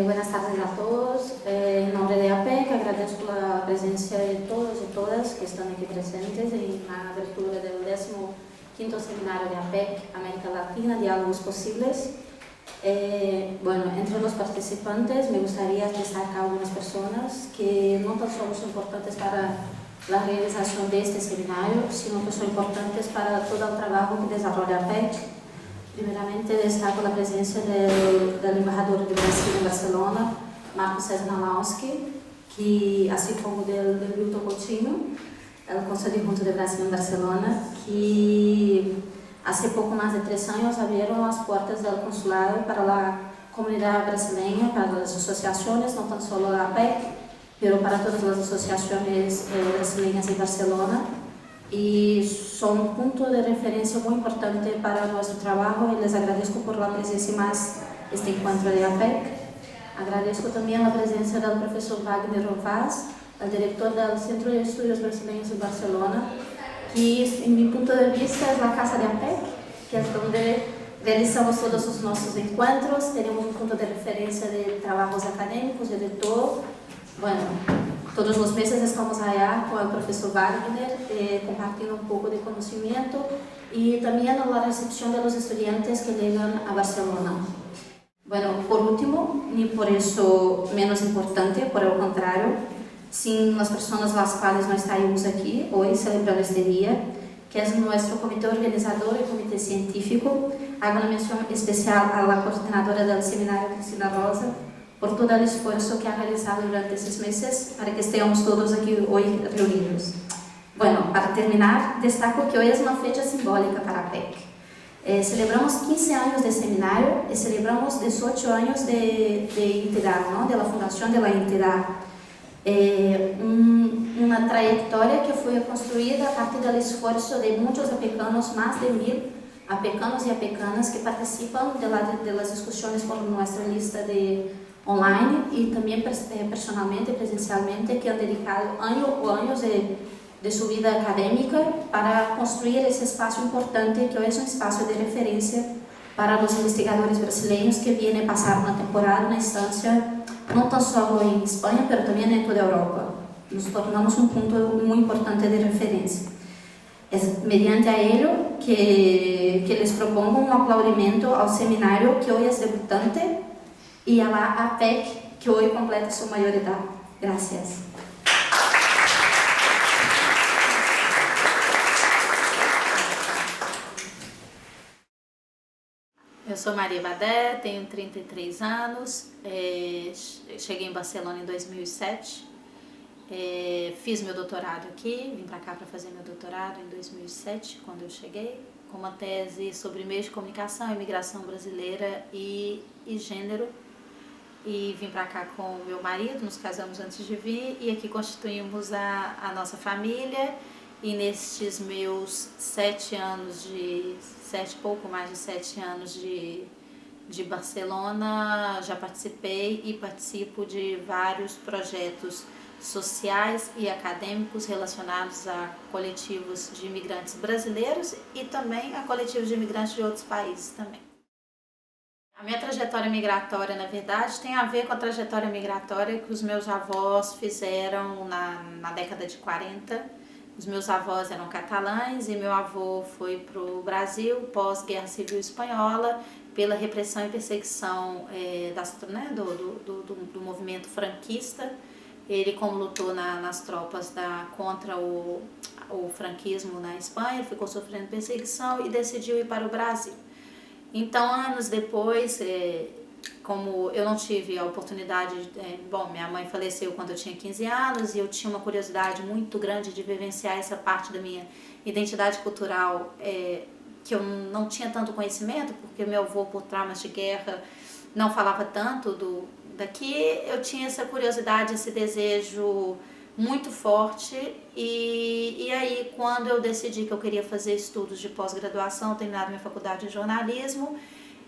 Buenas tardes a todos. Em nome da APEC, agradeço pela presença de todos e todas que estão aqui presentes na abertura do 15º Seminário de APEC, América Latina, Diálogos Possíveis. Entre os participantes, me gostaria de destacar algumas pessoas que não tão só são importantes para a realização deste seminário, sino que são importantes para todo o trabalho que desenvolve a APEC. Primeiramente, destaco a presença do embaixador do Brasil em Barcelona, Marco César Nalowski, que, assim como do Milton Coutinho, o Conselho de Brasil em Barcelona, que há pouco mais de 3 anos abriram as portas do consulado para a comunidade brasileira, para as associações, não só a APEC, mas para todas as associações brasileiras em Barcelona. E são um ponto de referência muito importante para nosso trabalho e les agradeço por a presença mais este encontro de APEC. Agradeço também a presença do professor Wagner Rovaz, o diretor do Centro de Estudos Brasileiros de Barcelona, que, em meu ponto de vista, é a casa de APEC, que é onde realizamos todos os nossos encontros, temos um ponto de referência de trabalhos acadêmicos e de todo. Todos os meses estamos allá com o professor Wagner, compartilhando um pouco de conhecimento e também na recepção dos estudantes que chegam a Barcelona. Por último, nem por isso menos importante, por el contrário, sem as pessoas as quais nós estamos aqui hoje celebrando este dia, que é nosso comitê organizador e comitê científico. Hago uma menção especial à coordenadora do seminário, Cristina Rosa, por todo o esforço que ha realizado durante esses meses para que estejamos todos aqui hoje reunidos. Para terminar, destaco que hoje é uma fecha simbólica para a PEC. Celebramos 15 anos de seminário e celebramos 18 anos de entidade, da fundação da entidade. Uma trajetória que foi construída a partir do esforço de muitos apecanos, mais de 1000 apecanos e apecanas que participam das discussões por nossa lista de online e também personalmente, presencialmente, que han dedicado anos de sua vida acadêmica para construir esse espaço importante, que hoje é um espaço de referência para os investigadores brasileiros que vêm passar uma temporada, uma instância, não tão só em Espanha, mas também em toda a Europa. Nos tornamos um ponto muito importante de referência. É mediante a ele que les propongo um aplaudimento ao seminário que hoje é debutante e a la APEC, que hoje completa sua maioridade. Graças. Eu sou Maria Badé, tenho 33 anos, cheguei em Barcelona em 2007, fiz meu doutorado aqui, vim para cá para fazer meu doutorado em 2007, quando eu cheguei, com uma tese sobre meios de comunicação, imigração brasileira e gênero. E vim para cá com o meu marido, nos casamos antes de vir e aqui constituímos a nossa família. E nestes meus 7 anos pouco mais de 7 anos de Barcelona, já participei e participo de vários projetos sociais e acadêmicos relacionados a coletivos de imigrantes brasileiros e também a coletivos de imigrantes de outros países também. A minha trajetória migratória, na verdade, tem a ver com a trajetória migratória que os meus avós fizeram na década de 40. Os meus avós eram catalães e meu avô foi para o Brasil pós-Guerra Civil Espanhola pela repressão e perseguição do movimento franquista. Ele, como lutou nas tropas contra o franquismo na Espanha, ficou sofrendo perseguição e decidiu ir para o Brasil. Então, anos depois, como eu não tive a oportunidade, minha mãe faleceu quando eu tinha 15 anos e eu tinha uma curiosidade muito grande de vivenciar essa parte da minha identidade cultural que eu não tinha tanto conhecimento, porque meu avô, por traumas de guerra, não falava tanto daqui. Eu tinha essa curiosidade, esse desejo muito forte e aí quando eu decidi que eu queria fazer estudos de pós-graduação, terminar minha faculdade de jornalismo,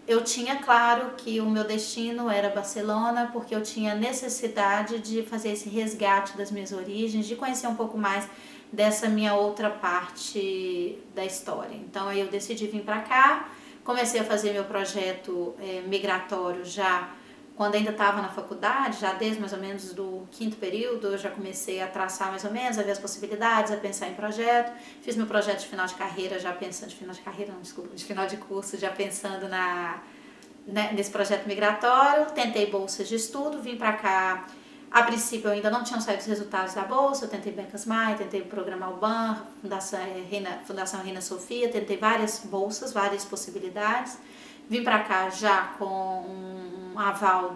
eu tinha claro que o meu destino era Barcelona, porque eu tinha necessidade de fazer esse resgate das minhas origens, de conhecer um pouco mais dessa minha outra parte da história. Então aí eu decidi vir para cá, comecei a fazer meu projeto migratório já quando ainda estava na faculdade, já desde mais ou menos do 5º período, eu já comecei a traçar mais ou menos, a ver as possibilidades, a pensar em projeto. Fiz meu projeto de final de carreira, já pensando, de final de curso, já pensando nesse projeto migratório. Tentei bolsas de estudo, vim para cá. A princípio, eu ainda não tinham saído os resultados da bolsa, eu tentei Becas Mai, tentei o programa Alban, Fundação Reina Sofia, tentei várias bolsas, várias possibilidades. Vim para cá já com um aval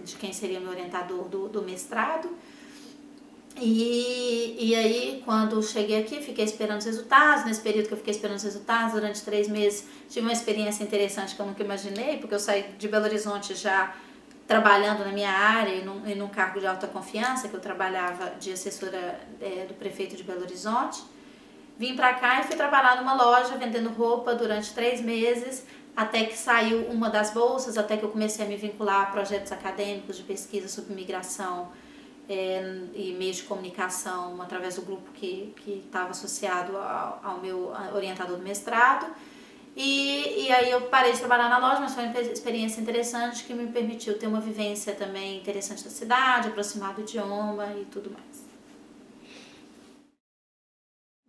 de quem seria meu orientador do mestrado. E aí, quando cheguei aqui, fiquei esperando os resultados. Nesse período que eu fiquei esperando os resultados, durante 3 meses, tive uma experiência interessante que eu nunca imaginei, porque eu saí de Belo Horizonte já trabalhando na minha área e num cargo de alta confiança, que eu trabalhava de assessora do prefeito de Belo Horizonte. Vim para cá e fui trabalhar numa loja vendendo roupa durante 3 meses, até que saiu uma das bolsas, até que eu comecei a me vincular a projetos acadêmicos de pesquisa sobre migração e meios de comunicação, através do grupo que estava associado ao meu orientador do mestrado. E aí eu parei de trabalhar na loja, mas foi uma experiência interessante que me permitiu ter uma vivência também interessante da cidade, aproximar do idioma e tudo mais.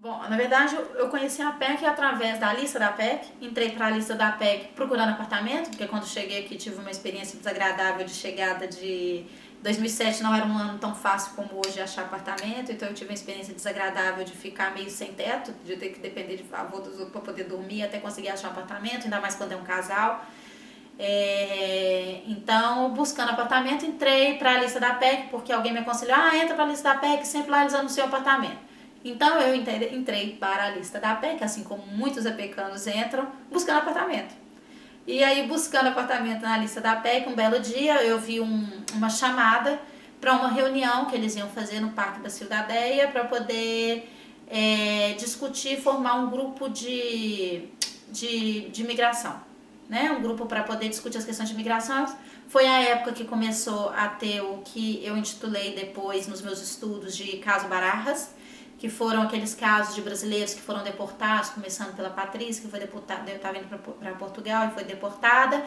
Bom, na verdade eu conheci a PEC através da lista da PEC, entrei para a lista da PEC procurando apartamento, porque quando cheguei aqui tive uma experiência desagradável de chegada de 2007, não era um ano tão fácil como hoje achar apartamento, então eu tive uma experiência desagradável de ficar meio sem teto, de ter que depender de favor dos outros para poder dormir até conseguir achar um apartamento, ainda mais quando é um casal. Então, buscando apartamento, entrei para a lista da PEC, porque alguém me aconselhou, entra para a lista da PEC, sempre lá eles anunciam apartamento. Então eu entrei para a lista da PEC, assim como muitos apecanos entram, buscando apartamento. E aí, buscando apartamento na lista da PEC, um belo dia eu vi uma chamada para uma reunião que eles iam fazer no Parque da Ciudadeia para poder discutir, formar um grupo de migração, né? Um grupo para poder discutir as questões de migração. Foi a época que começou a ter o que eu intitulei depois nos meus estudos de caso Barajas, que foram aqueles casos de brasileiros que foram deportados, começando pela Patrícia, que foi deportada, eu estava indo para Portugal e foi deportada.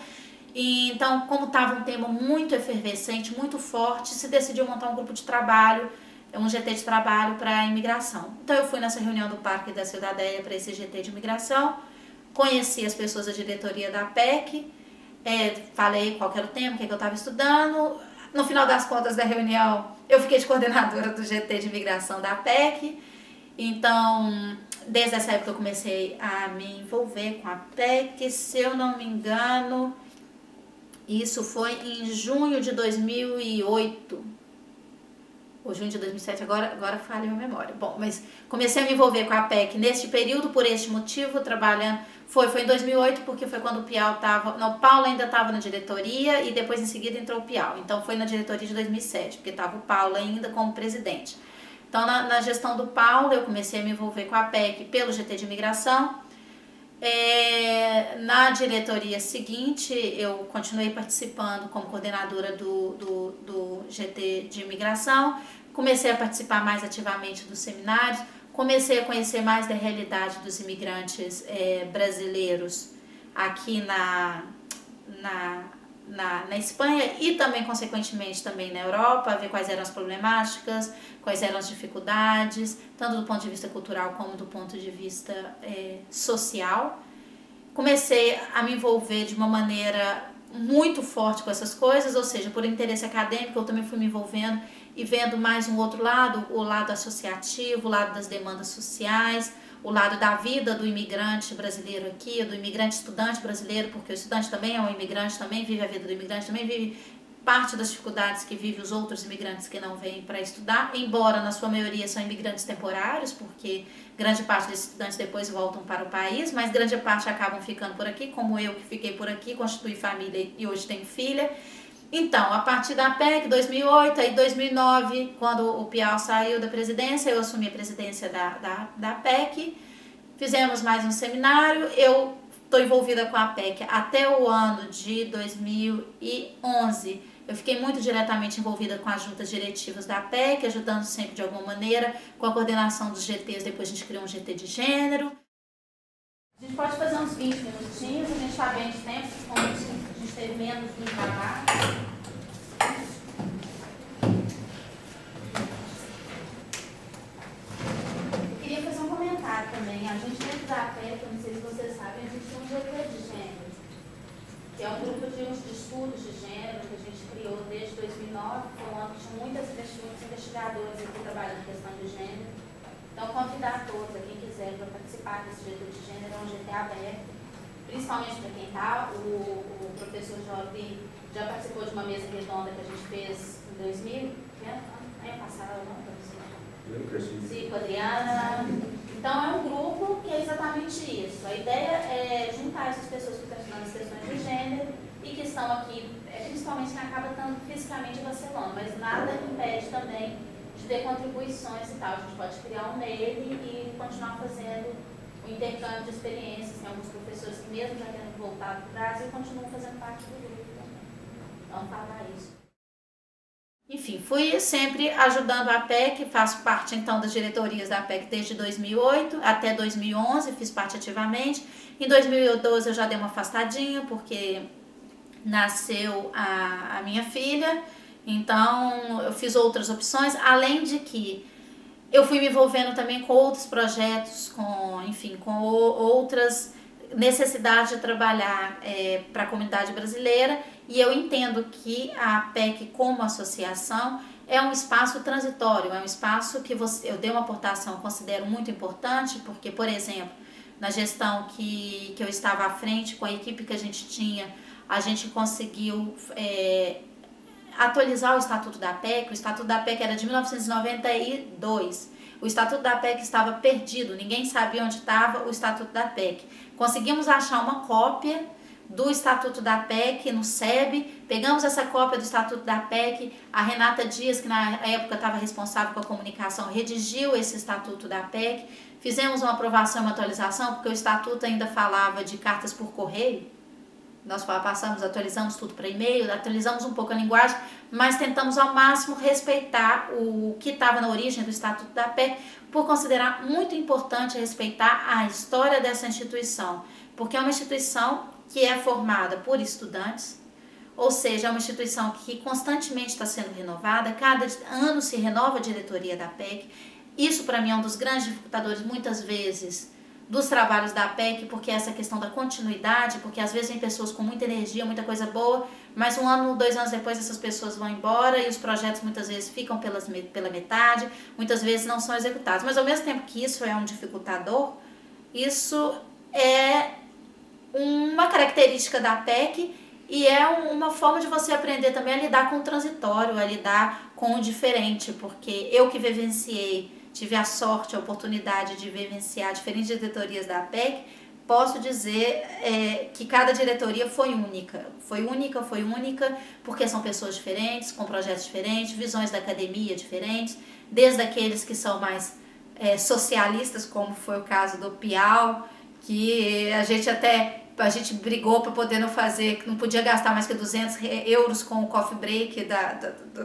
E então, como estava um tema muito efervescente, muito forte, se decidiu montar um grupo de trabalho, um GT de trabalho para a imigração. Então eu fui nessa reunião do Parque da Ciudadeia para esse GT de imigração, conheci as pessoas da diretoria da PEC, falei qual era o tema, o que eu estava estudando. No final das contas da reunião, eu fiquei de coordenadora do GT de imigração da PEC. Então, desde essa época eu comecei a me envolver com a PEC. Se eu não me engano, isso foi em junho de 2008. Ou junho de 2007, agora falha a memória. Bom, mas comecei a me envolver com a PEC neste período, por este motivo, trabalhando. Foi em 2008, porque foi quando o Piau estava... Não, o Paulo ainda estava na diretoria e depois em seguida entrou o Piau. Então foi na diretoria de 2007, porque estava o Paulo ainda como presidente. Então na gestão do Paulo eu comecei a me envolver com a PEC pelo GT de imigração. Na diretoria seguinte eu continuei participando como coordenadora do GT de imigração. Comecei a participar mais ativamente dos seminários. Comecei a conhecer mais da realidade dos imigrantes brasileiros aqui na Espanha e também, consequentemente, também na Europa, ver quais eram as problemáticas, quais eram as dificuldades, tanto do ponto de vista cultural como do ponto de vista social. Comecei a me envolver de uma maneira muito forte com essas coisas, ou seja, por interesse acadêmico eu também fui me envolvendo e vendo mais um outro lado, o lado associativo, o lado das demandas sociais, o lado da vida do imigrante brasileiro aqui, do imigrante estudante brasileiro, porque o estudante também é um imigrante, também vive a vida do imigrante, também vive parte das dificuldades que vivem os outros imigrantes que não vêm para estudar, embora na sua maioria são imigrantes temporários, porque grande parte desses estudantes depois voltam para o país, mas grande parte acabam ficando por aqui, como eu que fiquei por aqui, constituí família e hoje tenho filha. Então, a partir da PEC, 2008, aí 2009, quando o Piau saiu da presidência, eu assumi a presidência da PEC, fizemos mais um seminário, eu estou envolvida com a PEC até o ano de 2011, eu fiquei muito diretamente envolvida com as juntas diretivas da PEC, ajudando sempre de alguma maneira, com a coordenação dos GTs, depois a gente criou um GT de gênero. A gente pode fazer uns 20 minutinhos, a gente está bem de tempo, como a gente teve menos de trabalho. conjunto de estudos de gênero que a gente criou desde 2009, foi um ano que tinha muitos investigadores aqui trabalhando em questão de gênero. Então, convidar todos, quem quiser, para participar desse GT de gênero, é um GT aberto, principalmente para quem está. O professor Jorge já participou de uma mesa redonda que a gente fez em 2000, ano passado, não, professor? Sim, com a Adriana. Então, é um grupo que é exatamente isso. A ideia é juntar essas pessoas que estão estudando as questões de gênero e que estão aqui, principalmente quem acaba estando fisicamente em Barcelona, mas nada impede também de ter contribuições e tal. A gente pode criar um mail e continuar fazendo o intercâmbio de experiências. Tem alguns professores que, mesmo já tendo voltado para o Brasil, continuam fazendo parte do grupo também. Então, falar isso. Enfim, fui sempre ajudando a APEC, faço parte então das diretorias da APEC desde 2008 até 2011, fiz parte ativamente. Em 2012 eu já dei uma afastadinha, porque nasceu a minha filha, então eu fiz outras opções, além de que eu fui me envolvendo também com outros projetos, com outras necessidades de trabalhar para a comunidade brasileira, e eu entendo que a APEC como associação é um espaço transitório, é um espaço que eu dei uma aportação, considero muito importante, porque, por exemplo, na gestão que eu estava à frente, com a equipe que a gente tinha, a gente conseguiu atualizar o Estatuto da APEC. O Estatuto da APEC era de 1992. O Estatuto da APEC estava perdido, ninguém sabia onde estava o Estatuto da APEC. Conseguimos achar uma cópia do Estatuto da APEC no SEB, pegamos essa cópia do Estatuto da APEC, a Renata Dias, que na época estava responsável com a comunicação, redigiu esse Estatuto da APEC, fizemos uma aprovação e uma atualização, porque o Estatuto ainda falava de cartas por correio. Nós atualizamos tudo para e-mail, atualizamos um pouco a linguagem, mas tentamos ao máximo respeitar o que estava na origem do Estatuto da APEC, por considerar muito importante respeitar a história dessa instituição, porque é uma instituição que é formada por estudantes, ou seja, é uma instituição que constantemente está sendo renovada, cada ano se renova a diretoria da APEC. Isso para mim é um dos grandes dificultadores, muitas vezes, dos trabalhos da APEC, porque essa questão da continuidade, porque às vezes vem pessoas com muita energia, muita coisa boa, mas 1 ano, 2 anos depois essas pessoas vão embora e os projetos muitas vezes ficam pela metade, muitas vezes não são executados. Mas ao mesmo tempo que isso é um dificultador, isso é uma característica da APEC e é uma forma de você aprender também a lidar com o transitório, a lidar com o diferente, porque eu que tive a sorte, a oportunidade de vivenciar diferentes diretorias da APEC, posso dizer que cada diretoria foi única, porque são pessoas diferentes, com projetos diferentes, visões da academia diferentes, desde aqueles que são mais socialistas, como foi o caso do Piau, que a gente brigou para poder não fazer, que não podia gastar mais que 200 euros com o coffee break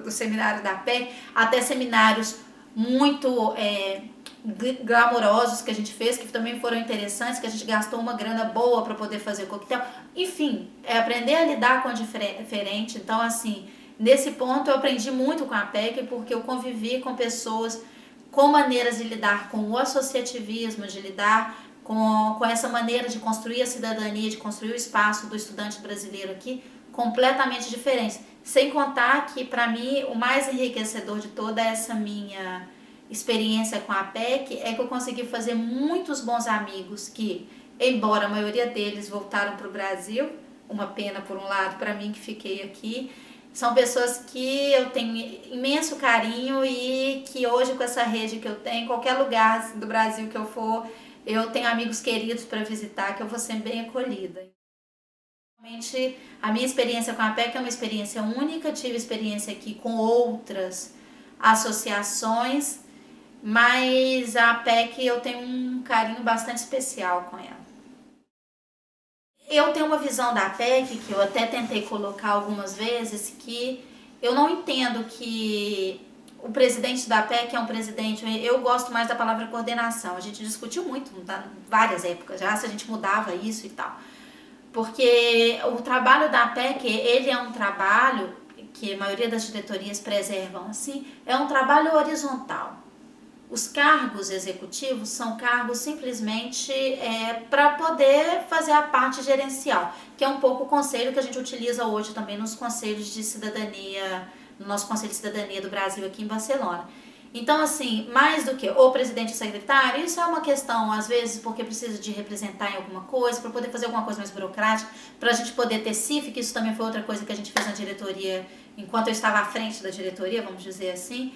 do seminário da APEC, até seminários muito glamourosos que a gente fez, que também foram interessantes, que a gente gastou uma grana boa para poder fazer coquetel. Enfim, aprender a lidar com o diferente. Então, assim, nesse ponto eu aprendi muito com a APEC, porque eu convivi com pessoas com maneiras de lidar com o associativismo, de lidar com essa maneira de construir a cidadania, de construir o espaço do estudante brasileiro aqui, completamente diferentes. Sem contar que, para mim, o mais enriquecedor de toda essa minha experiência com a APEC é que eu consegui fazer muitos bons amigos que, embora a maioria deles voltaram para o Brasil, uma pena por um lado para mim que fiquei aqui, são pessoas que eu tenho imenso carinho e que hoje, com essa rede que eu tenho, em qualquer lugar do Brasil que eu for, eu tenho amigos queridos para visitar, que eu vou ser bem acolhida. Realmente, a minha experiência com a APEC é uma experiência única, tive experiência aqui com outras associações, mas a APEC eu tenho um carinho bastante especial com ela. Eu tenho uma visão da APEC, que eu até tentei colocar algumas vezes, que eu não entendo que o presidente da APEC é um presidente, eu gosto mais da palavra coordenação, a gente discutiu muito, várias épocas já, se a gente mudava isso e tal. Porque o trabalho da APEC, ele é um trabalho que a maioria das diretorias preservam assim, é um trabalho horizontal. os cargos executivos são cargos simplesmente para poder fazer a parte gerencial, que é um pouco o conselho que a gente utiliza hoje também nos conselhos de cidadania, no nosso Conselho de Cidadania do Brasil aqui em Barcelona. Então, assim, mais do que o presidente e o secretário, isso é uma questão, às vezes, porque precisa de representar em alguma coisa, para poder fazer alguma coisa mais burocrática, para a gente poder ter CIF, que isso também foi outra coisa que a gente fez na diretoria, enquanto eu estava à frente da diretoria, vamos dizer assim,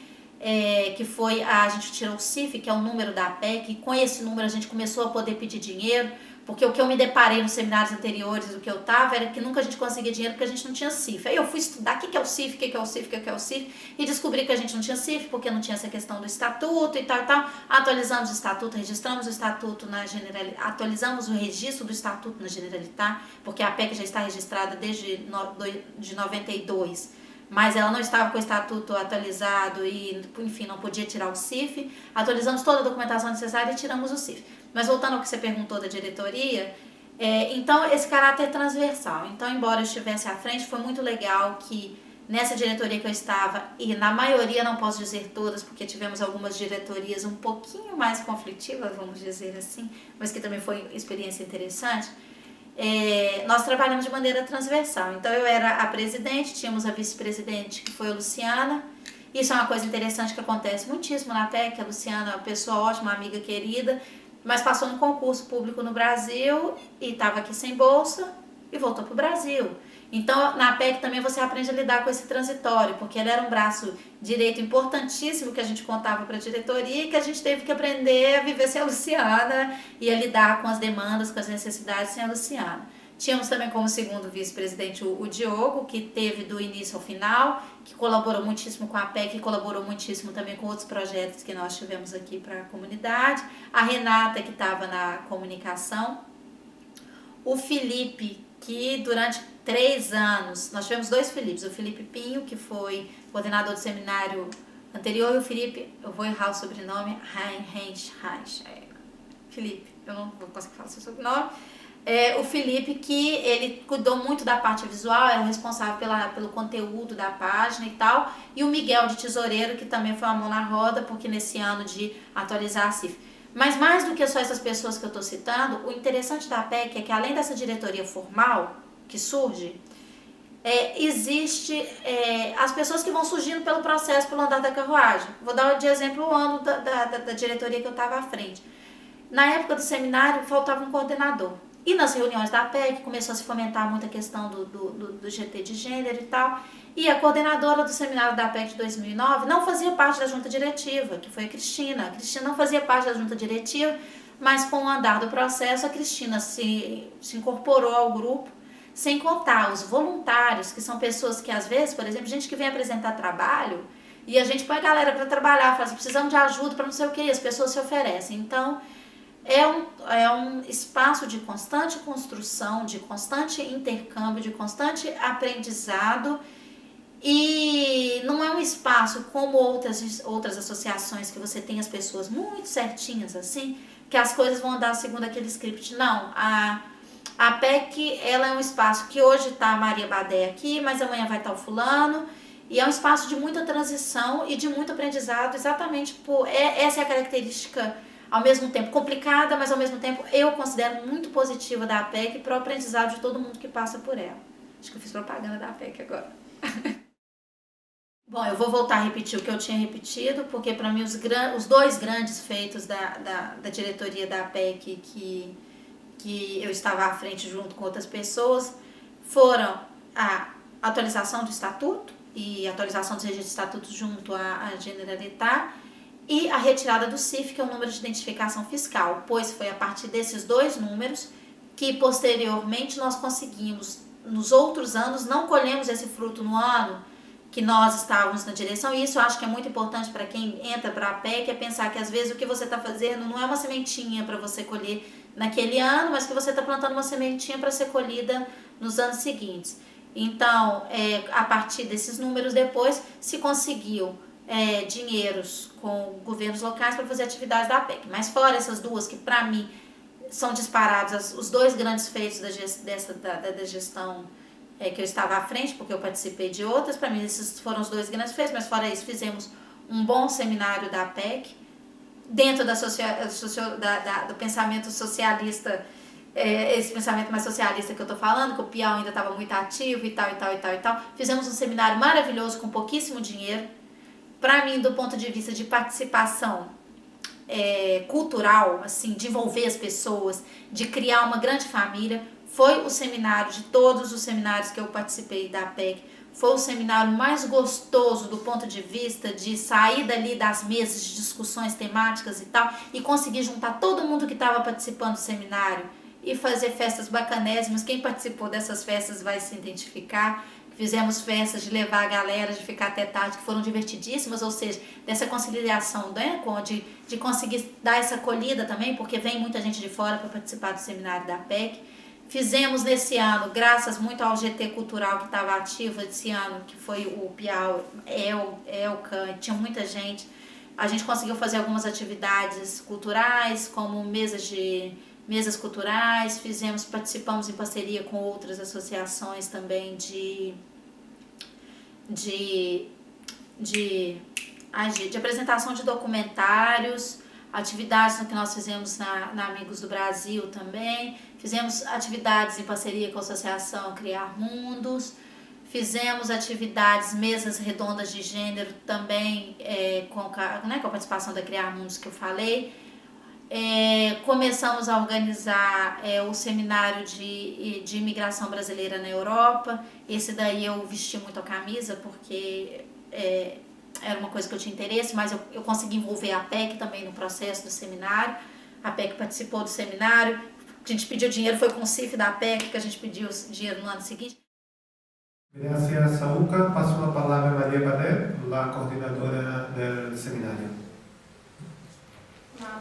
que foi, a gente tirou o CIF, que é o número da APEC, e com esse número a gente começou a poder pedir dinheiro, porque o que eu me deparei nos seminários anteriores do que eu estava era que nunca a gente conseguia dinheiro porque a gente não tinha CIF. Aí eu fui estudar o que é o CIF, o que é o CIF, o que é o CIF, e descobri que a gente não tinha CIF porque não tinha essa questão do estatuto e tal e tal. Atualizamos o estatuto, registramos o estatuto na Generalitat, atualizamos o registro do estatuto na Generalitat, porque a APEC já está registrada desde de 92. Mas ela não estava com o estatuto atualizado e, enfim, não podia tirar o CIF. Atualizamos toda a documentação necessária e tiramos o CIF. Mas voltando ao que você perguntou da diretoria, então esse caráter transversal. Então, embora eu estivesse à frente, foi muito legal que nessa diretoria que eu estava, e na maioria, não posso dizer todas, porque tivemos algumas diretorias um pouquinho mais conflitivas, vamos dizer assim, mas que também foi uma experiência interessante, nós trabalhamos de maneira transversal. Então eu era a presidente, tínhamos a vice-presidente que foi a Luciana. Isso é uma coisa interessante que acontece muitíssimo na PEC. A Luciana é uma pessoa ótima, amiga querida, mas passou num concurso público no Brasil e estava aqui sem bolsa e voltou para o Brasil. Então, na PEC também você aprende a lidar com esse transitório, porque ele era um braço direito importantíssimo que a gente contava para a diretoria e que a gente teve que aprender a viver sem a Luciana e a lidar com as demandas, com as necessidades sem a Luciana. Tínhamos também como segundo vice-presidente o Diogo, que teve do início ao final, que colaborou muitíssimo com a PEC e colaborou muitíssimo também com outros projetos que nós tivemos aqui para a comunidade. A Renata, que estava na comunicação. O Felipe, que durante 3 anos, nós tivemos 2 Filipes, o Felipe Pinho, que foi coordenador do seminário anterior, e o Felipe, eu vou errar o sobrenome, Felipe, eu não vou conseguir falar seu sobrenome, o Felipe, que ele cuidou muito da parte visual, era o responsável pelo conteúdo da página e tal, e o Miguel de Tesoureiro, que também foi uma mão na roda, porque nesse ano de atualizar a CIF. Mas mais do que só essas pessoas que eu estou citando, o interessante da PEC é que além dessa diretoria formal que surge, existe as pessoas que vão surgindo pelo processo, pelo andar da carruagem. Vou dar de exemplo o ano da diretoria que eu estava à frente. Na época do seminário, faltava um coordenador. E nas reuniões da PEC começou a se fomentar muita questão do GT de gênero e tal. E a coordenadora do seminário da PEC de 2009 não fazia parte da junta diretiva, que foi a Cristina. A Cristina não fazia parte da junta diretiva, mas com o andar do processo, a Cristina se incorporou ao grupo, sem contar os voluntários, que são pessoas que às vezes, por exemplo, gente que vem apresentar trabalho, e a gente põe a galera para trabalhar, fala assim, precisamos de ajuda para não sei o que, e as pessoas se oferecem. Então, é um espaço de constante construção, de constante intercâmbio, de constante aprendizado, e não é um espaço como outras associações que você tem as pessoas muito certinhas assim, que as coisas vão andar segundo aquele script. Não, a PEC, ela é um espaço que hoje está a Maria Badé aqui, mas amanhã vai estar o fulano, e é um espaço de muita transição e de muito aprendizado, exatamente por... essa é a característica, ao mesmo tempo complicada, mas ao mesmo tempo eu considero muito positiva da PEC para o aprendizado de todo mundo que passa por ela. Acho que eu fiz propaganda da PEC agora. Bom, eu vou voltar a repetir o que eu tinha repetido, porque para mim os 2 grandes feitos da diretoria da PEC que eu estava à frente junto com outras pessoas foram a atualização do estatuto e a atualização dos registros de estatutos junto à Generalitat e a retirada do CIF, que é o número de identificação fiscal, pois foi a partir desses 2 números que posteriormente nós conseguimos, nos outros anos, não colhemos esse fruto no ano que nós estávamos na direção, e isso eu acho que é muito importante para quem entra para a PEC, é pensar que às vezes o que você está fazendo não é uma sementinha para você colher naquele ano, mas que você está plantando uma sementinha para ser colhida nos anos seguintes. Então, a partir desses números depois, se conseguiu dinheiros com governos locais para fazer atividades da PEC. Mas fora essas 2 que para mim são disparados os 2 grandes feitos da gestão que eu estava à frente, porque eu participei de outras, para mim esses foram os 2 grandes feitos, mas fora isso fizemos um bom seminário da PEC, dentro do pensamento socialista, esse pensamento mais socialista que eu tô falando, que o Piau ainda estava muito ativo e tal. Fizemos um seminário maravilhoso com pouquíssimo dinheiro. Para mim, do ponto de vista de participação cultural, assim, de envolver as pessoas, de criar uma grande família, foi o seminário, de todos os seminários que eu participei da APEC, foi o seminário mais gostoso do ponto de vista de sair dali das mesas de discussões temáticas e tal, e conseguir juntar todo mundo que estava participando do seminário e fazer festas bacanésimas. Quem participou dessas festas vai se identificar. Fizemos festas de levar a galera, de ficar até tarde, que foram divertidíssimas, ou seja, dessa conciliação, né, de conseguir dar essa acolhida também, porque vem muita gente de fora para participar do seminário da APEC. Fizemos nesse ano, graças muito ao GT Cultural que estava ativo esse ano, que foi o Piau, Elca, tinha muita gente. A gente conseguiu fazer algumas atividades culturais, como mesas culturais, participamos em parceria com outras associações também de apresentação de documentários, atividades que nós fizemos na Amigos do Brasil também, fizemos atividades em parceria com a Associação Criar Mundos, fizemos atividades, mesas redondas de gênero também, com a participação da Criar Mundos que eu falei. Começamos a organizar o seminário de imigração brasileira na Europa. Esse daí eu vesti muito a camisa porque era uma coisa que eu tinha interesse, mas eu consegui envolver a APEC também no processo do seminário. A APEC participou do seminário, a gente pediu dinheiro, foi com o CIF da APEC que a gente pediu dinheiro no ano seguinte. Gracias, Saúca. Passo a palavra a Maria Badel, a coordenadora do seminário.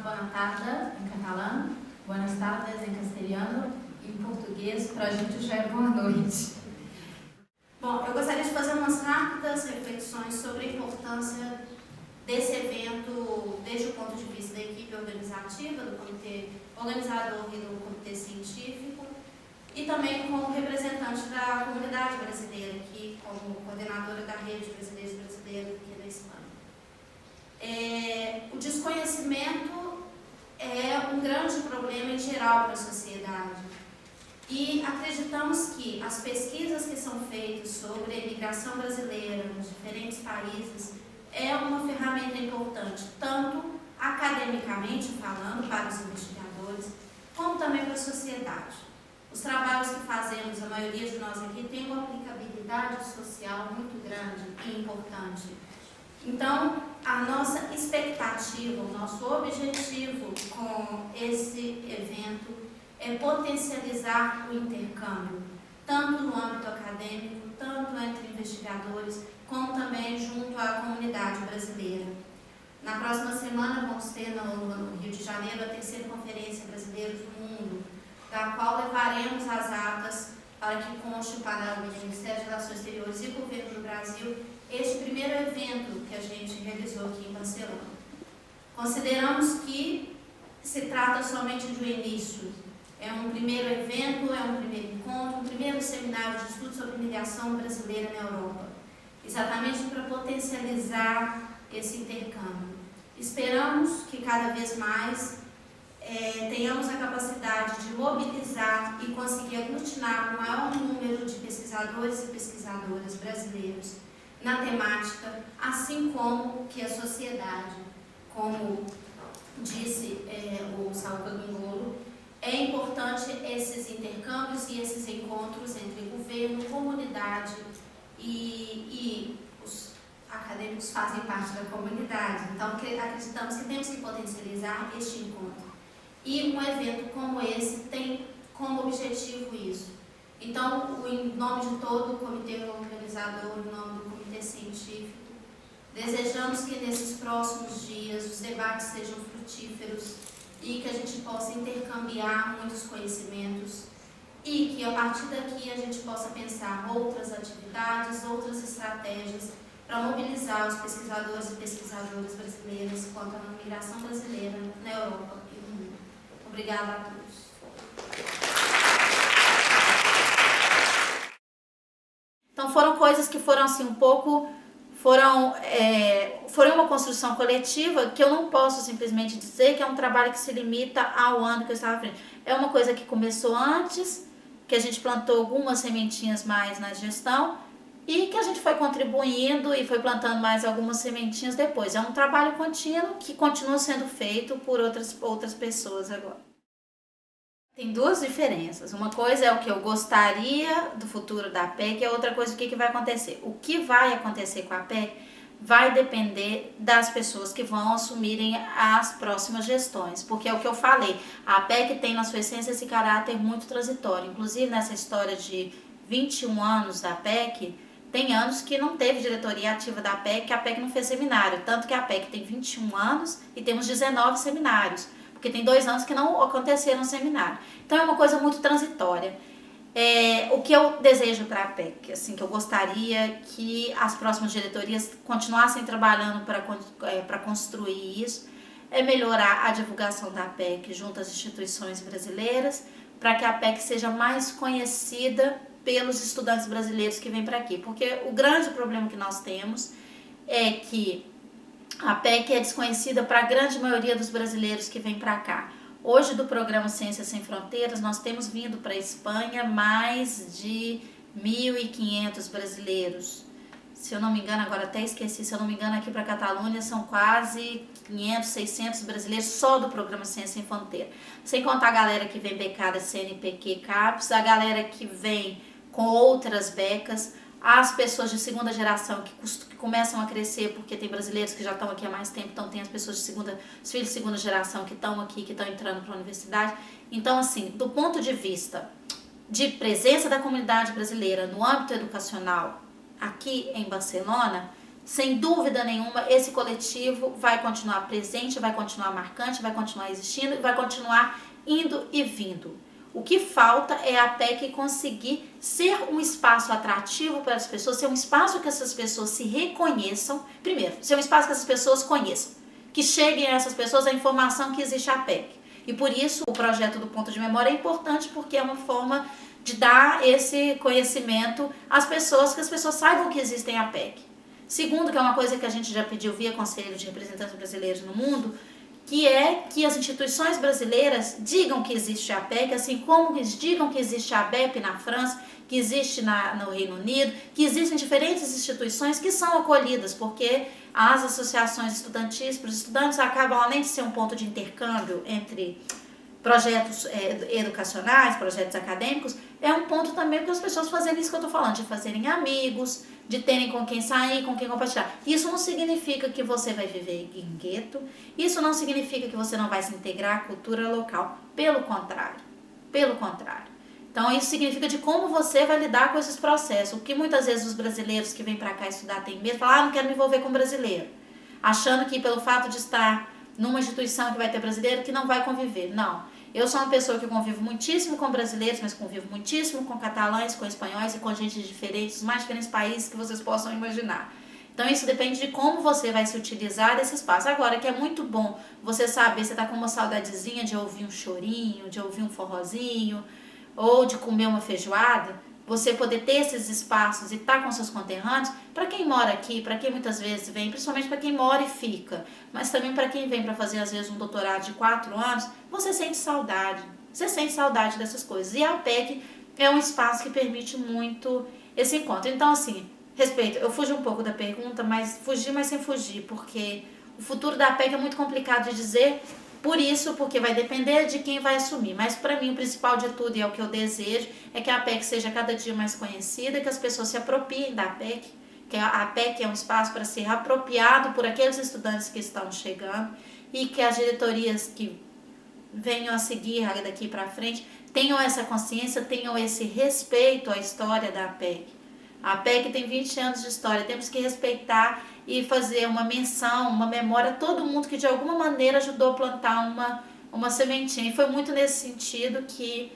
Boa tarde em catalão, buenas tardes em castelhano e em português, para a gente já é boa noite. Bom, eu gostaria de fazer umas rápidas reflexões sobre a importância desse evento, desde o ponto de vista da equipe organizativa, do comitê organizador e do comitê científico, e também como representante da comunidade brasileira, aqui como coordenadora da Rede Brasileiros Brasileiros aqui da Espanha. O desconhecimento é um grande problema em geral para a sociedade e acreditamos que as pesquisas que são feitas sobre a imigração brasileira nos diferentes países é uma ferramenta importante, tanto academicamente falando para os investigadores, como também para a sociedade. Os trabalhos que fazemos, a maioria de nós aqui, tem uma aplicabilidade social muito grande e importante. Então, a nossa expectativa, o nosso objetivo com esse evento é potencializar o intercâmbio, tanto no âmbito acadêmico, tanto entre investigadores, como também junto à comunidade brasileira. Na próxima semana vamos ter no Rio de Janeiro a 3ª Conferência Brasileiros do Mundo, da qual levaremos as atas para que conste para o Ministério de Relações Exteriores e o Governo do Brasil este primeiro evento que a gente realizou aqui em Barcelona. Consideramos que se trata somente de um início. É um primeiro evento, é um primeiro encontro, um primeiro seminário de estudo sobre imigração brasileira na Europa, exatamente para potencializar esse intercâmbio. Esperamos que cada vez mais tenhamos a capacidade de mobilizar e conseguir aglutinar o maior número de pesquisadores e pesquisadoras brasileiros na temática, assim como que a sociedade, como disse o Saúca Gungolo, é importante esses intercâmbios e esses encontros entre governo, comunidade e os acadêmicos fazem parte da comunidade. Então, acreditamos que temos que potencializar este encontro. E um evento como esse tem como objetivo isso. Então, em nome de todo o comitê organizador, em nome do comitê científico, desejamos que nesses próximos dias os debates sejam frutíferos e que a gente possa intercambiar muitos conhecimentos e que a partir daqui a gente possa pensar outras atividades, outras estratégias para mobilizar os pesquisadores e pesquisadoras brasileiras quanto à migração brasileira na Europa e no mundo. Obrigada a todos. Então foram coisas que foram assim um pouco foram uma construção coletiva que eu não posso simplesmente dizer que é um trabalho que se limita ao ano que eu estava à frente. É uma coisa que começou antes, que a gente plantou algumas sementinhas mais na gestão e que a gente foi contribuindo e foi plantando mais algumas sementinhas depois. É um trabalho contínuo que continua sendo feito por outras pessoas agora. Tem duas diferenças. Uma coisa é o que eu gostaria do futuro da APEC e a outra coisa é o que vai acontecer. O que vai acontecer com a APEC vai depender das pessoas que vão assumirem as próximas gestões. Porque é o que eu falei, a APEC tem na sua essência esse caráter muito transitório. Inclusive nessa história de 21 anos da APEC, tem anos que não teve diretoria ativa da APEC, que a APEC não fez seminário. Tanto que a APEC tem 21 anos e temos 19 seminários. Porque tem 2 anos que não aconteceram seminário. Então é uma coisa muito transitória. O que eu desejo para a APEC, assim, que eu gostaria que as próximas diretorias continuassem trabalhando para construir isso, é melhorar a divulgação da APEC junto às instituições brasileiras, para que a APEC seja mais conhecida pelos estudantes brasileiros que vêm para aqui. Porque o grande problema que nós temos é que a APEC é desconhecida para a grande maioria dos brasileiros que vêm para cá. Hoje, do programa Ciências Sem Fronteiras, nós temos vindo para a Espanha mais de 1.500 brasileiros. Se eu não me engano, agora até esqueci, se eu não me engano, aqui para a Catalunha são quase 500, 600 brasileiros só do programa Ciências Sem Fronteiras. Sem contar a galera que vem becada CNPq, CAPES, a galera que vem com outras becas, as pessoas de segunda geração que começam a crescer porque tem brasileiros que já estão aqui há mais tempo, então tem as pessoas os filhos de segunda geração que estão aqui, que estão entrando para a universidade. Então, assim, do ponto de vista de presença da comunidade brasileira no âmbito educacional aqui em Barcelona, sem dúvida nenhuma, esse coletivo vai continuar presente, vai continuar marcante, vai continuar existindo e vai continuar indo e vindo. O que falta é a APEC conseguir ser um espaço atrativo para as pessoas, ser um espaço que essas pessoas se reconheçam. Primeiro, ser um espaço que essas pessoas conheçam, que cheguem a essas pessoas a informação que existe a APEC. E por isso o projeto do Ponto de Memória é importante, porque é uma forma de dar esse conhecimento às pessoas, que as pessoas saibam que existem a APEC. Segundo, que é uma coisa que a gente já pediu via Conselho de Representantes Brasileiros no Mundo, que é que as instituições brasileiras digam que existe a APEC, assim como eles digam que existe a ABEP na França, que existe no Reino Unido, que existem diferentes instituições que são acolhidas, porque as associações estudantis para os estudantes acabam, além de ser um ponto de intercâmbio entre projetos educacionais, projetos acadêmicos, é um ponto também para as pessoas fazerem isso que eu estou falando, de fazerem amigos, de terem com quem sair, com quem compartilhar. Isso não significa que você vai viver em gueto, isso não significa que você não vai se integrar à cultura local, pelo contrário. Então isso significa de como você vai lidar com esses processos, o que muitas vezes os brasileiros que vêm para cá estudar têm medo, falam, não quero me envolver com brasileiro, achando que pelo fato de estar numa instituição que vai ter brasileiro que não vai conviver. Não, eu sou uma pessoa que convivo muitíssimo com brasileiros, mas convivo muitíssimo com catalães, com espanhóis e com gente de diferentes, mais diferentes países que vocês possam imaginar. Então isso depende de como você vai se utilizar desse espaço. Agora, que é muito bom você saber, você tá com uma saudadezinha de ouvir um chorinho, de ouvir um forrozinho, ou de comer uma feijoada, você poder ter esses espaços e estar com seus conterrâneos, para quem mora aqui, para quem muitas vezes vem, principalmente para quem mora e fica, mas também para quem vem para fazer às vezes um doutorado de 4 anos, você sente saudade dessas coisas. E a APEC é um espaço que permite muito esse encontro. Então, assim, respeito, eu fugi um pouco da pergunta, mas sem fugir, porque o futuro da APEC é muito complicado de dizer. Por isso, porque vai depender de quem vai assumir. Mas para mim o principal de tudo, e é o que eu desejo, é que a APEC seja cada dia mais conhecida, que as pessoas se apropriem da APEC, que a APEC é um espaço para ser apropriado por aqueles estudantes que estão chegando e que as diretorias que venham a seguir daqui para frente tenham essa consciência, tenham esse respeito à história da APEC. A APEC tem 20 anos de história, temos que respeitar e fazer uma menção, uma memória a todo mundo que de alguma maneira ajudou a plantar uma sementinha. E foi muito nesse sentido que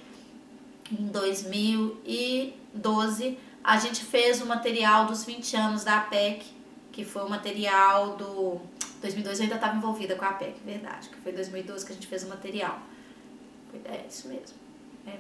em 2012 a gente fez o material dos 20 anos da APEC, que foi o material do... 2012 eu ainda estava envolvida com a APEC, verdade, que foi em 2012 que a gente fez o material. É isso mesmo.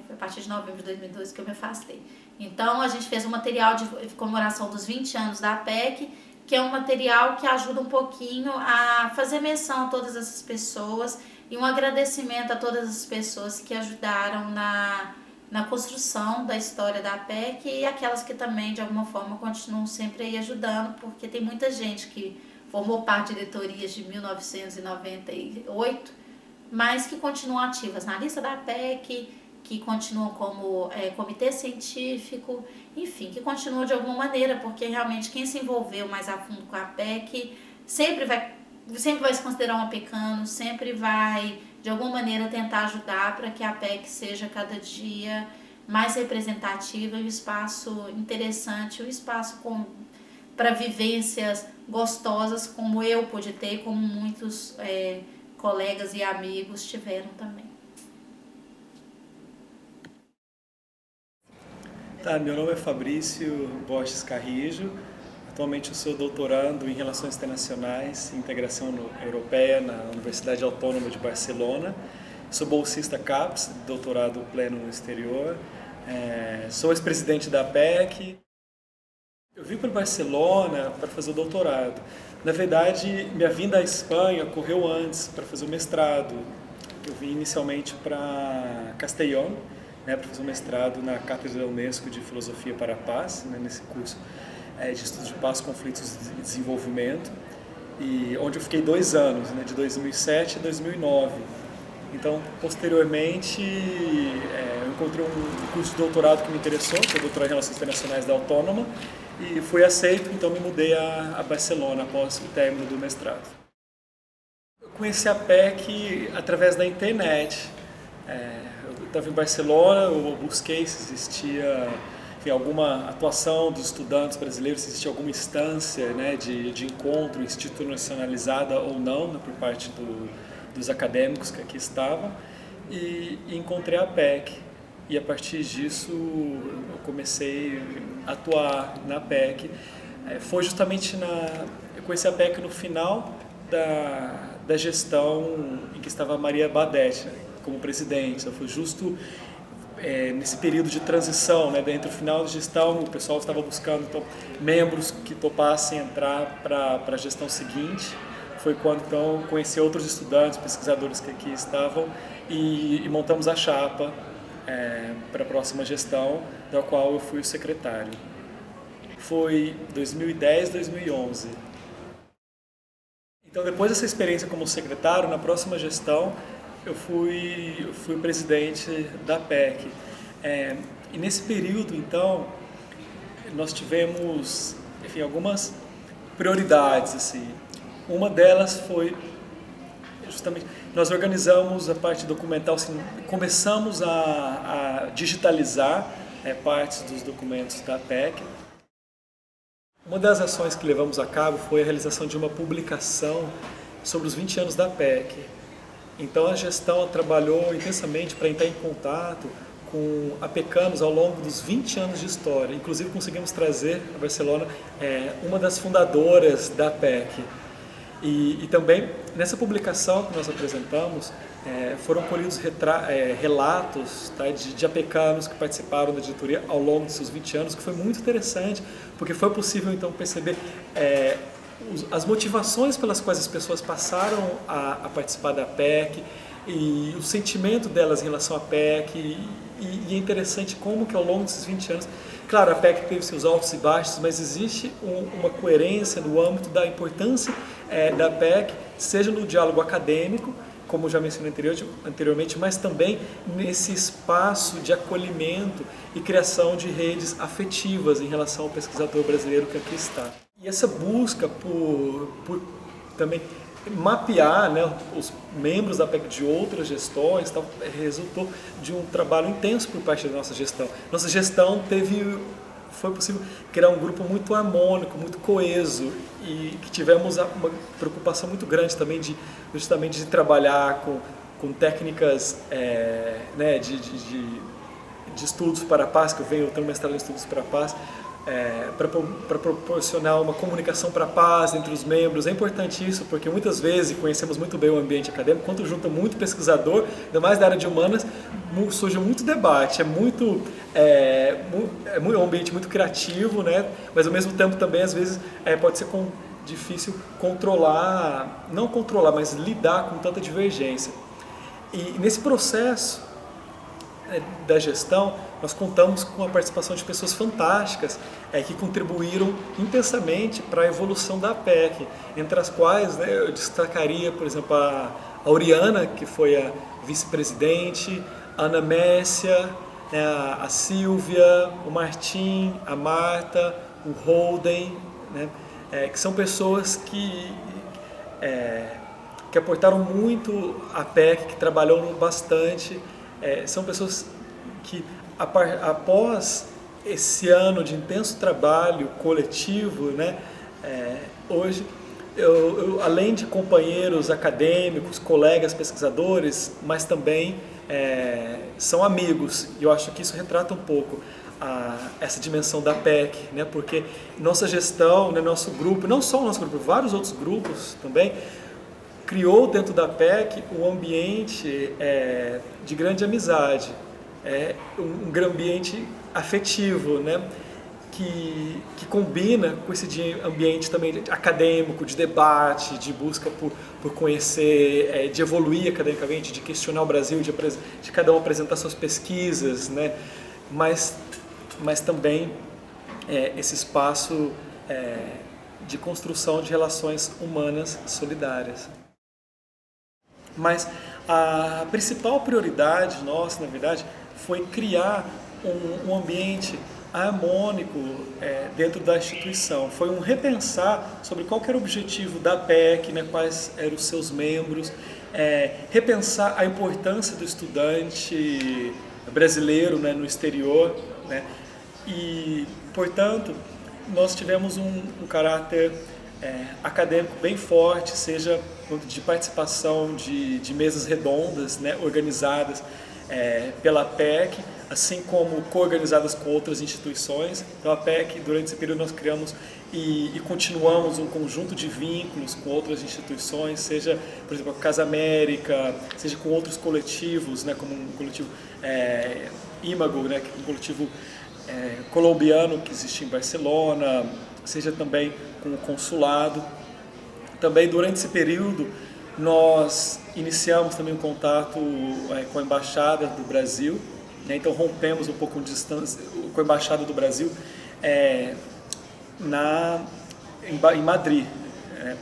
Foi a partir de novembro de 2012 que eu me afastei. Então a gente fez um material de comemoração dos 20 anos da APEC, que é um material que ajuda um pouquinho a fazer menção a todas essas pessoas e um agradecimento a todas as pessoas que ajudaram na construção da história da APEC e aquelas que também, de alguma forma, continuam sempre aí ajudando, porque tem muita gente que formou parte de diretorias de 1998, mas que continuam ativas na lista da APEC, que continuam como comitê científico, enfim, que continuam de alguma maneira, porque realmente quem se envolveu mais a fundo com a APEC sempre vai se considerar um apecano, sempre vai, de alguma maneira, tentar ajudar para que a APEC seja cada dia mais representativa e um espaço interessante, um espaço para vivências gostosas, como eu pude ter, como muitos colegas e amigos tiveram também. Tá, meu nome é Fabrício Borges Carrijo. Atualmente eu sou doutorando em Relações Internacionais e Integração Europeia na Universidade Autônoma de Barcelona. Sou bolsista CAPES, doutorado pleno no exterior. Sou ex-presidente da APEC. Eu vim para Barcelona para fazer o doutorado. Na verdade, minha vinda à Espanha ocorreu antes, para fazer o mestrado. Eu vim inicialmente para Castellón, para fazer o mestrado na Cátedra da Unesco de Filosofia para a Paz, nesse curso de Estudos de Paz, Conflitos e Desenvolvimento, e onde eu fiquei 2 anos, de 2007 a 2009. Então, posteriormente, eu encontrei um curso de doutorado que me interessou, que é o doutorado em Relações Internacionais da Autônoma, e fui aceito, então me mudei a Barcelona após o término do mestrado. Eu conheci a APEC através da internet. Eu estava em Barcelona, eu busquei se existia alguma atuação dos estudantes brasileiros, se existia alguma instância de encontro institucionalizada ou não, por parte dos acadêmicos que aqui estavam, e encontrei a APEC. E a partir disso eu comecei a atuar na APEC. Foi justamente eu conheci a APEC no final da gestão em que estava a Maria Badetti como presidente. Então, foi justo nesse período de transição, entre o final da gestão, o pessoal estava buscando membros que topassem entrar para a gestão seguinte. Foi quando então conheci outros estudantes, pesquisadores que aqui estavam e montamos a chapa para a próxima gestão, da qual eu fui o secretário. Foi 2010, 2011. Então, depois dessa experiência como secretário, na próxima gestão eu fui presidente da APEC. E nesse período, então, nós tivemos, algumas prioridades, assim. Uma delas foi justamente, nós organizamos a parte documental, assim, começamos a digitalizar partes dos documentos da APEC. Uma das ações que levamos a cabo foi a realização de uma publicação sobre os 20 anos da APEC. Então a gestão trabalhou intensamente para entrar em contato com apecanos ao longo dos 20 anos de história. Inclusive conseguimos trazer a Barcelona uma das fundadoras da APEC. E também nessa publicação que nós apresentamos foram colhidos relatos de apecanos que participaram da diretoria ao longo dos seus 20 anos, que foi muito interessante, porque foi possível então perceber as motivações pelas quais as pessoas passaram a participar da APEC e o sentimento delas em relação à APEC, e é interessante como que ao longo desses 20 anos, claro, a APEC teve seus altos e baixos, mas existe uma coerência no âmbito da importância da APEC, seja no diálogo acadêmico, como já mencionei anteriormente, mas também nesse espaço de acolhimento e criação de redes afetivas em relação ao pesquisador brasileiro que aqui está. E essa busca por também mapear os membros da APEC de outras gestões resultou de um trabalho intenso por parte da nossa gestão. Nossa gestão foi possível criar um grupo muito harmônico, muito coeso, e que tivemos uma preocupação muito grande também justamente de trabalhar com técnicas de estudos para a paz, que eu tenho mestrado em estudos para a paz, para proporcionar uma comunicação para a paz entre os membros. É importante isso, porque muitas vezes conhecemos muito bem o ambiente acadêmico, quando junta muito pesquisador, ainda mais da área de humanas, surge muito debate, é um ambiente muito criativo, né? Mas ao mesmo tempo também às vezes pode ser difícil controlar, não controlar, mas lidar com tanta divergência. E nesse processo da gestão, nós contamos com a participação de pessoas fantásticas que contribuíram intensamente para a evolução da APEC, entre as quais, né, eu destacaria, por exemplo, a Oriana, que foi a vice-presidente, a Ana Messia, né, a Silvia, o Martim, a Marta, o Holden, né, que são pessoas que aportaram muito à APEC, que trabalham bastante. São pessoas que, após esse ano de intenso trabalho coletivo, né, hoje, eu, além de companheiros acadêmicos, colegas pesquisadores, mas também são amigos, e eu acho que isso retrata um pouco essa dimensão da APEC, né, porque nossa gestão, né, nosso grupo, não só o nosso grupo, vários outros grupos também, criou dentro da APEC um ambiente de grande amizade, um ambiente afetivo, né? que combina com esse ambiente também acadêmico, de debate, de busca por conhecer, de evoluir academicamente, de questionar o Brasil, de cada um apresentar suas pesquisas, né? Mas também esse espaço de construção de relações humanas solidárias. Mas a principal prioridade nossa, na verdade, foi criar um ambiente harmônico dentro da instituição. Foi um repensar sobre qual que era o objetivo da APEC, né, quais eram os seus membros, repensar a importância do estudante brasileiro, né, no exterior, né, e, portanto, nós tivemos um caráter acadêmico bem forte, seja de participação de mesas redondas, né, organizadas pela APEC, assim como co-organizadas com outras instituições. Então a APEC, durante esse período, nós criamos e continuamos um conjunto de vínculos com outras instituições, seja, por exemplo, a Casa América, seja com outros coletivos, né, como um coletivo Imago, né, que é um coletivo colombiano que existe em Barcelona, seja também com o consulado. Também durante esse período nós iniciamos também um contato com a Embaixada do Brasil, né? Então rompemos um pouco de distância com a Embaixada do Brasil em Madrid, né?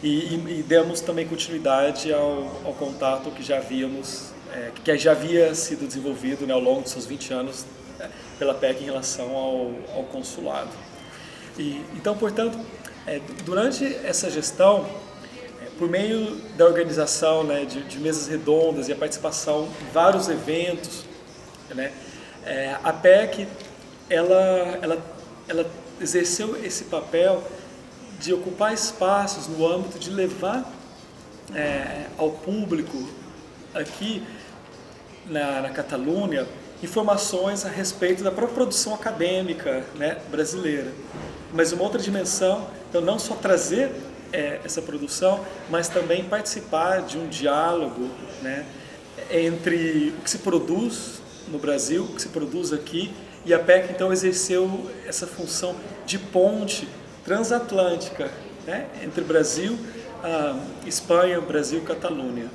E demos também continuidade ao contato que já havíamos, que já havia sido desenvolvido, né, ao longo dos seus 20 anos pela APEC em relação ao consulado. Então, portanto, durante essa gestão, por meio da organização, né, de mesas redondas e a participação em vários eventos, né, a APEC ela exerceu esse papel de ocupar espaços no âmbito de levar ao público aqui na Catalunha informações a respeito da própria produção acadêmica, né, brasileira. Mas uma outra dimensão, então não só trazer essa produção, mas também participar de um diálogo, né, entre o que se produz no Brasil, o que se produz aqui, e a APEC então exerceu essa função de ponte transatlântica, né, entre Brasil, Espanha, Brasil e Catalunha.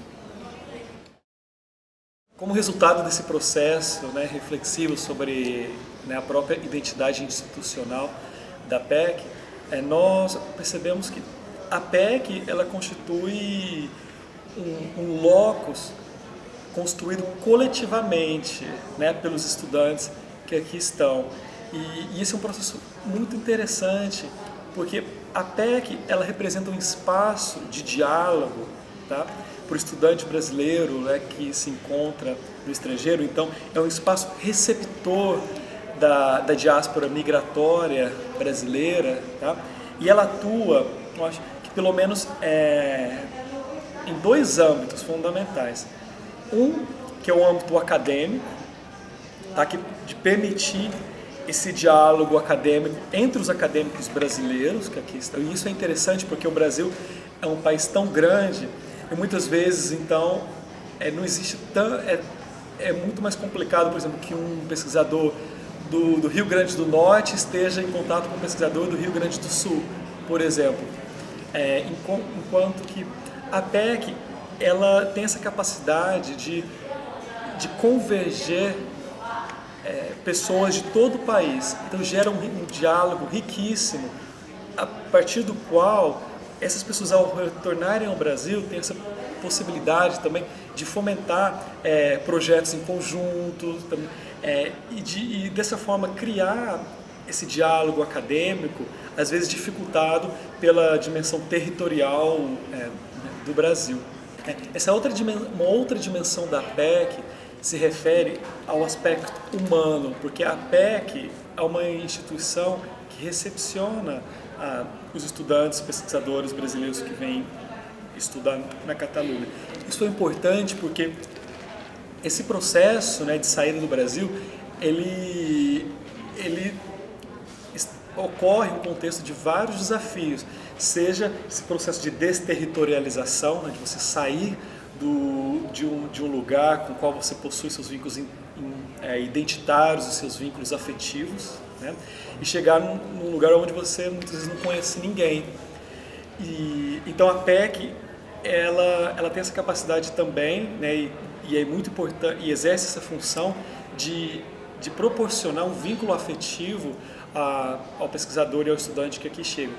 Como resultado desse processo, né, reflexivo sobre, né, a própria identidade institucional da APEC, nós percebemos que a APEC ela constitui um locus construído coletivamente, né, pelos estudantes que aqui estão. E esse é um processo muito interessante, porque a APEC ela representa um espaço de diálogo, tá, para o estudante brasileiro, né, que se encontra no estrangeiro. Então é um espaço receptor da diáspora migratória brasileira, tá? E ela atua, eu acho que pelo menos em dois âmbitos fundamentais. Um, que é o âmbito acadêmico, tá? De permitir esse diálogo acadêmico entre os acadêmicos brasileiros que aqui estão. E isso é interessante porque o Brasil é um país tão grande e muitas vezes, então, não existe é muito mais complicado, por exemplo, que um pesquisador do Rio Grande do Norte esteja em contato com um pesquisador do Rio Grande do Sul, por exemplo. Enquanto que a PEC, ela tem essa capacidade de converger pessoas de todo o país. Então gera um diálogo riquíssimo, a partir do qual essas pessoas, ao retornarem ao Brasil, têm essa possibilidade também de fomentar projetos em conjunto e dessa forma criar esse diálogo acadêmico, às vezes dificultado pela dimensão territorial do Brasil. Essa uma outra dimensão da PEC se refere ao aspecto humano, porque a PEC é uma instituição que recepciona os estudantes, pesquisadores brasileiros que vêm estudar na Catalunha. Isso é importante porque esse processo, de saída do Brasil, ele ocorre em um contexto de vários desafios, seja esse processo de desterritorialização, de você sair de um lugar com o qual você possui seus vínculos identitários, os seus vínculos afetivos, e chegar num lugar onde você muitas vezes não conhece ninguém. Então a PEC ela tem essa capacidade também, e é muito importante, e exerce essa função de proporcionar um vínculo afetivo ao pesquisador e ao estudante que aqui chega.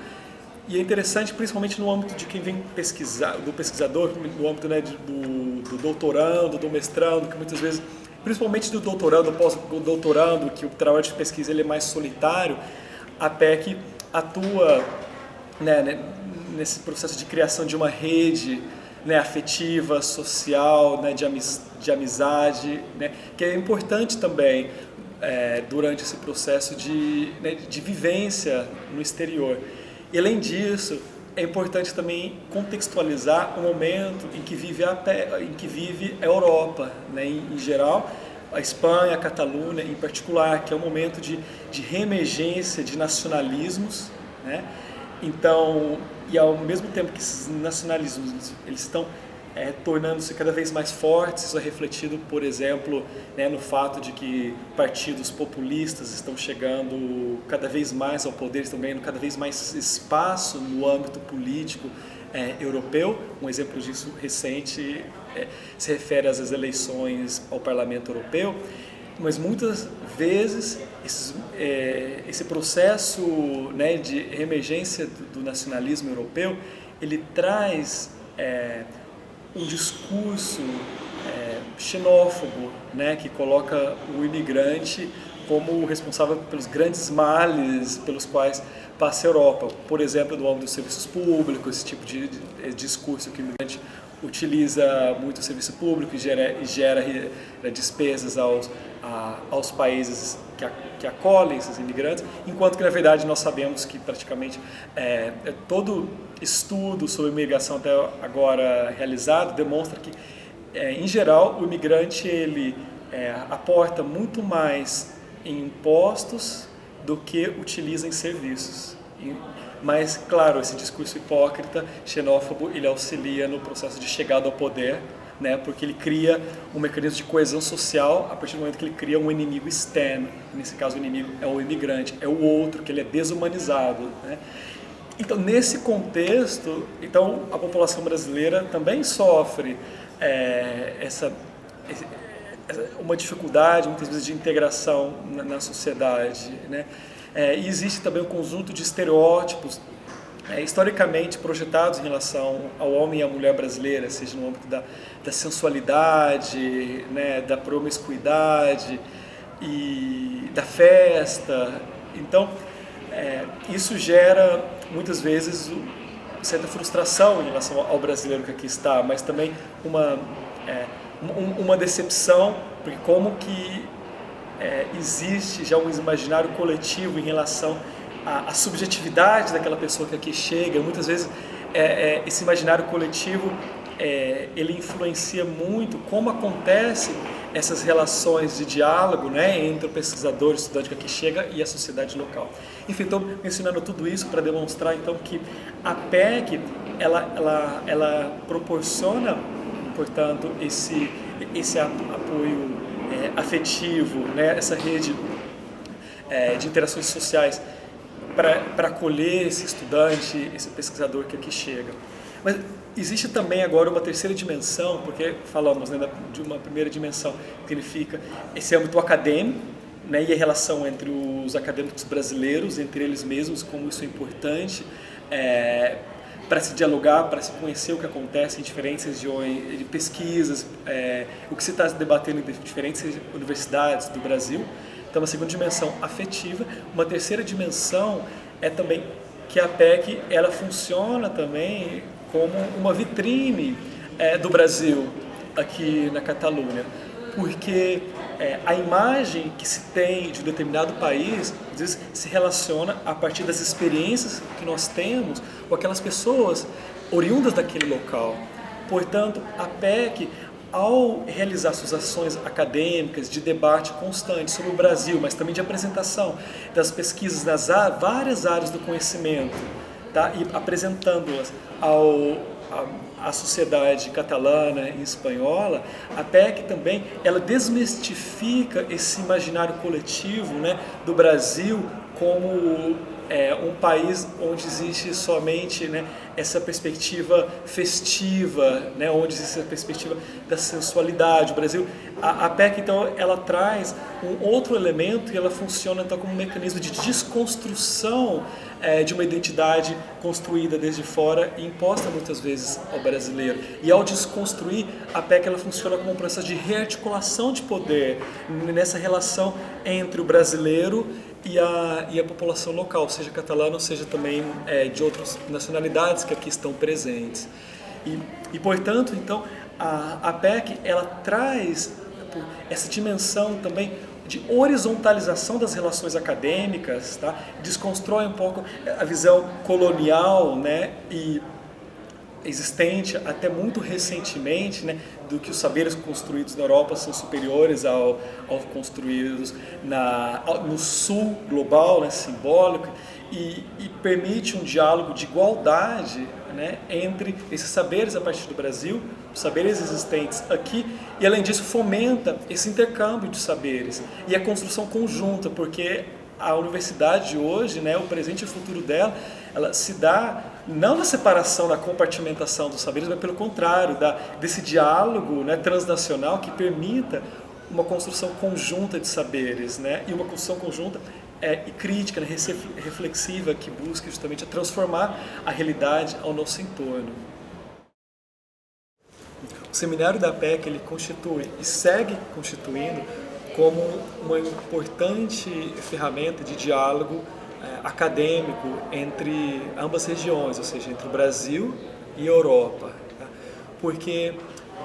E é interessante, principalmente no âmbito de quem vem pesquisar, do pesquisador, no âmbito do doutorando, do mestrando, que muitas vezes, principalmente do doutorando, pós-doutorando, que o trabalho de pesquisa ele é mais solitário, a PEC atua nesse processo de criação de uma rede afetiva, social, de amizade, que é importante também durante esse processo de vivência no exterior. E além disso, é importante também contextualizar o momento em que vive a Europa, em geral, a Espanha, a Catalunha em particular, que é um momento de reemergência de nacionalismos, Então, e ao mesmo tempo que esses nacionalismos eles estão tornando-se cada vez mais fortes, isso é refletido, por exemplo, no fato de que partidos populistas estão chegando cada vez mais ao poder, estão ganhando cada vez mais espaço no âmbito político europeu. Um exemplo disso recente se refere às eleições ao Parlamento Europeu, mas muitas vezes esse processo de reemergência do nacionalismo europeu, ele traz um discurso xenófobo, que coloca o imigrante como o responsável pelos grandes males pelos quais passa a Europa. Por exemplo, no âmbito dos serviços públicos, esse tipo de discurso que o imigrante utiliza muito o serviço público e gera despesas aos países que acolhem esses imigrantes, enquanto que, na verdade, nós sabemos que praticamente todo estudo sobre imigração até agora realizado demonstra que, em geral, o imigrante ele aporta muito mais em impostos do que utiliza em serviços. Mas, claro, esse discurso hipócrita, xenófobo, ele auxilia no processo de chegada ao poder, porque ele cria um mecanismo de coesão social a partir do momento que ele cria um inimigo externo. Nesse caso, o inimigo é o imigrante, é o outro, que ele é desumanizado. Então, nesse contexto, a população brasileira também sofre uma dificuldade, muitas vezes, de integração na sociedade. E existe também um conjunto de estereótipos historicamente projetados em relação ao homem e à mulher brasileira, seja no âmbito da sensualidade, da promiscuidade e da festa. Então, isso gera, muitas vezes, certa frustração em relação ao brasileiro que aqui está, mas também uma decepção, porque como que existe já um imaginário coletivo em relação à subjetividade daquela pessoa que aqui chega. Muitas vezes esse imaginário coletivo ele influencia muito como acontece essas relações de diálogo, né, entre o pesquisador, o estudante que aqui chega e a sociedade local. Enfim, estou mencionando tudo isso para demonstrar então que a PEC ela proporciona, portanto, esse apoio afetivo, né, essa rede de interações sociais para acolher esse estudante, esse pesquisador que aqui chega. Mas existe também agora uma terceira dimensão, porque falamos, né, de uma primeira dimensão que significa esse âmbito acadêmico, né, e a relação entre os acadêmicos brasileiros, entre eles mesmos, como isso é importante para se dialogar, para se conhecer o que acontece em diferentes regiões de pesquisas, o que se está debatendo em diferentes universidades do Brasil. Então, uma segunda dimensão afetiva. Uma terceira dimensão é também que a PEC ela funciona também como uma vitrine do Brasil aqui na Catalunha, porque a imagem que se tem de um determinado país às vezes se relaciona a partir das experiências que nós temos com aquelas pessoas oriundas daquele local. Portanto, a PEC, ao realizar suas ações acadêmicas de debate constante sobre o Brasil, mas também de apresentação das pesquisas nas várias áreas do conhecimento, tá? E apresentando-as à sociedade catalana e espanhola, a PEC também ela desmistifica esse imaginário coletivo, né, do Brasil como um país onde existe somente, né, essa perspectiva festiva, né, onde existe essa perspectiva da sensualidade. O Brasil, a PEC então ela traz um outro elemento e ela funciona então como um mecanismo de desconstrução de uma identidade construída desde fora e imposta muitas vezes ao brasileiro. E ao desconstruir, a PEC ela funciona como um processo de rearticulação de poder nessa relação entre o brasileiro e a população local, seja catalana ou seja também de outras nacionalidades que aqui estão presentes. E portanto, então, a PEC ela traz essa dimensão também de horizontalização das relações acadêmicas, tá? Desconstrói um pouco a visão colonial, né, e existente até muito recentemente, né, do que os saberes construídos na Europa são superiores aos construídos no sul global, né, simbólico, e permite um diálogo de igualdade, né, entre esses saberes a partir do Brasil, os saberes existentes aqui, e além disso fomenta esse intercâmbio de saberes e a construção conjunta, porque a universidade de hoje, né, o presente e o futuro dela, ela se dá não na separação, na compartimentação dos saberes, mas pelo contrário, desse diálogo, né, transnacional que permita uma construção conjunta de saberes, né, e uma construção conjunta e crítica, né, reflexiva, que busca justamente transformar a realidade ao nosso entorno. O seminário da PEC ele constitui e segue constituindo como uma importante ferramenta de diálogo acadêmico entre ambas regiões, ou seja, entre o Brasil e a Europa, tá? Porque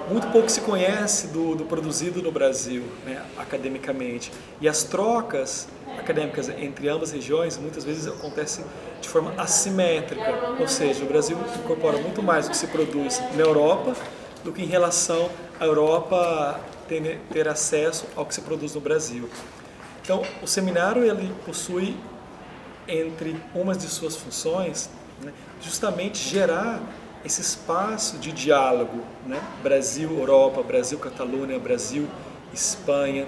muito pouco se conhece do produzido no Brasil, né, academicamente, e as trocas acadêmicas entre ambas regiões muitas vezes acontecem de forma assimétrica, ou seja, o Brasil incorpora muito mais do que se produz na Europa do que em relação à Europa ter acesso ao que se produz no Brasil. Então, o seminário ele possui entre umas de suas funções, né, justamente gerar esse espaço de diálogo, né, Brasil-Europa, Brasil-Catalunha, Brasil-Espanha,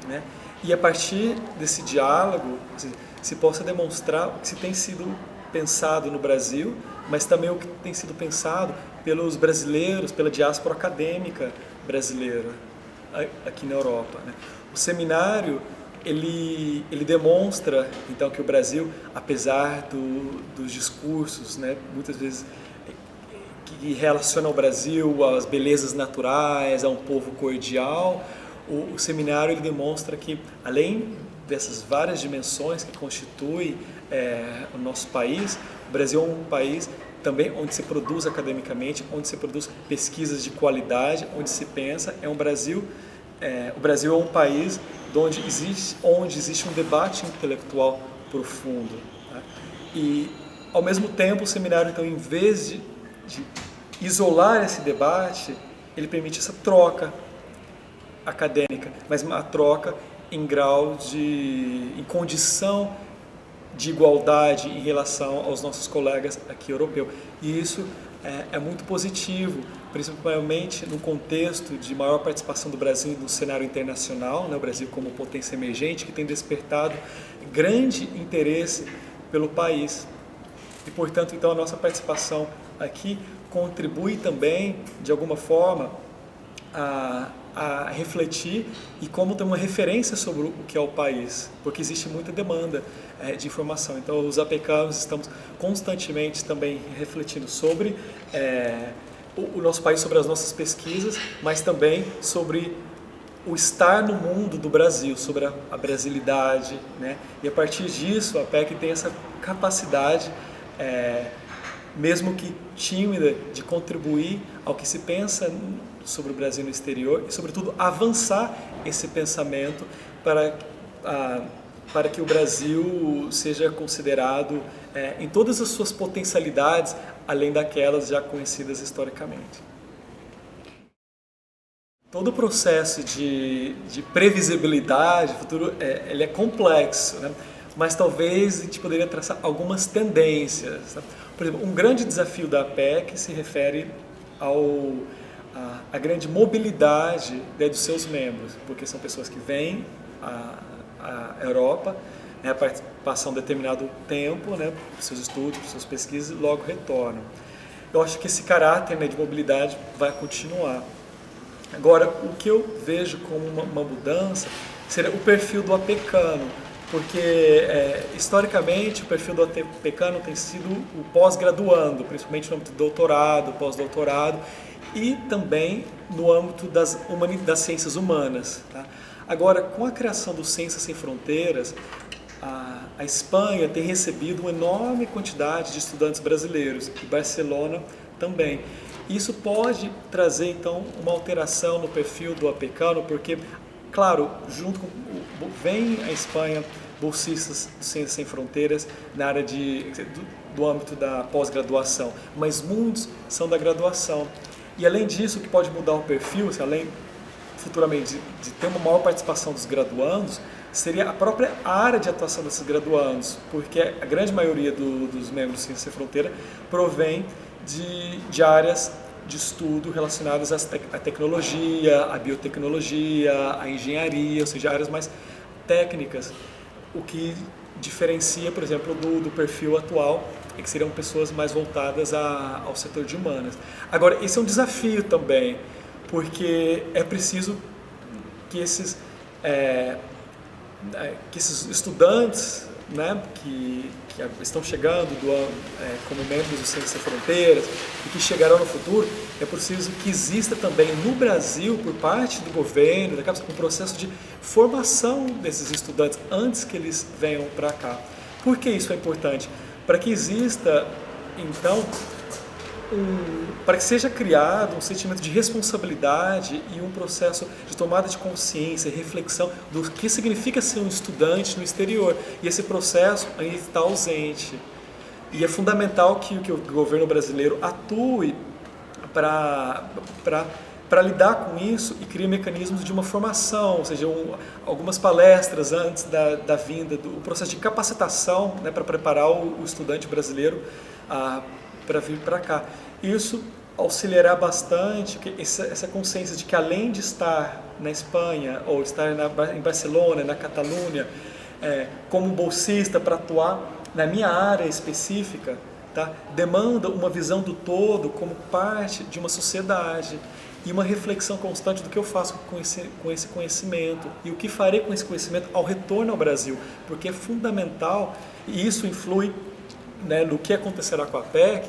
né, e a partir desse diálogo se possa demonstrar o que se tem sido pensado no Brasil, mas também o que tem sido pensado pelos brasileiros, pela diáspora acadêmica brasileira aqui na Europa, né. O seminário ele demonstra então que o Brasil, apesar dos discursos, né, muitas vezes que relacionam o Brasil às belezas naturais, a um povo cordial, o seminário ele demonstra que, além dessas várias dimensões que constituem o nosso país, o Brasil é um país também onde se produz academicamente, onde se produz pesquisas de qualidade, onde se pensa, o Brasil é um país onde existe um debate intelectual profundo, tá? E, ao mesmo tempo, o seminário, então, em vez de isolar esse debate, ele permite essa troca acadêmica, mas uma troca em em condição de igualdade em relação aos nossos colegas aqui europeus. E isso é muito positivo, principalmente no contexto de maior participação do Brasil no cenário internacional, né? O Brasil como potência emergente, que tem despertado grande interesse pelo país. E, portanto, então, a nossa participação aqui contribui também, de alguma forma, a refletir e como ter uma referência sobre o que é o país, porque existe muita demanda de informação. Então, os apecanos estamos constantemente também refletindo sobre o nosso país, sobre as nossas pesquisas, mas também sobre o estar no mundo do Brasil, sobre a brasilidade, né? E a partir disso, a APEC tem essa capacidade, mesmo que tímida, de contribuir ao que se pensa sobre o Brasil no exterior e, sobretudo, avançar esse pensamento para que o Brasil seja considerado em todas as suas potencialidades, além daquelas já conhecidas historicamente. Todo o processo de previsibilidade futuro ele é complexo, né? Mas talvez a gente poderia traçar algumas tendências. Sabe? Por exemplo, um grande desafio da APEC se refere à grande mobilidade, né, dos seus membros, porque são pessoas que vêm à Europa, né, passam um determinado tempo, né, para seus estudos, para suas pesquisas, e logo retornam. Eu acho que esse caráter, né, de mobilidade vai continuar. Agora, o que eu vejo como uma mudança seria o perfil do apecano, porque historicamente o perfil do apecano tem sido o pós-graduando, principalmente no âmbito do doutorado, pós-doutorado e também no âmbito das ciências humanas. Tá? Agora, com a criação do Ciências Sem Fronteiras, a Espanha tem recebido uma enorme quantidade de estudantes brasileiros, e Barcelona também. Isso pode trazer, então, uma alteração no perfil do apecano, porque, claro, vem a Espanha bolsistas do Ciências Sem Fronteiras na área do âmbito da pós-graduação, mas muitos são da graduação. E, além disso, o que pode mudar o perfil, além, futuramente, de ter uma maior participação dos graduandos, seria a própria área de atuação desses graduandos, porque a grande maioria dos membros do Ciências Sem Fronteiras provém de áreas de estudo relacionadas à tecnologia, à biotecnologia, à engenharia, ou seja, áreas mais técnicas, o que diferencia, por exemplo, do perfil atual, que seriam pessoas mais voltadas ao setor de humanas. Agora, esse é um desafio também, porque é preciso que esses estudantes, né, que estão chegando como membros do Ciências Sem Fronteiras e que chegarão no futuro, é preciso que exista também no Brasil, por parte do governo, um processo de formação desses estudantes antes que eles venham para cá. Por que isso é importante? Para que exista, então, para que seja criado um sentimento de responsabilidade e um processo de tomada de consciência e reflexão do que significa ser um estudante no exterior. E esse processo ainda está ausente. E é fundamental que o governo brasileiro atue para lidar com isso e crie mecanismos de uma formação, ou seja, algumas palestras antes da vinda, do processo de capacitação, né, para preparar o estudante brasileiro para vir para cá. Isso auxiliará bastante essa consciência de que, além de estar na Espanha ou estar em Barcelona, na Catalunha, como bolsista para atuar na minha área específica, tá, demanda uma visão do todo como parte de uma sociedade e uma reflexão constante do que eu faço com esse conhecimento e o que farei com esse conhecimento ao retorno ao Brasil, porque é fundamental, e isso influi, né, no que acontecerá com a APEC,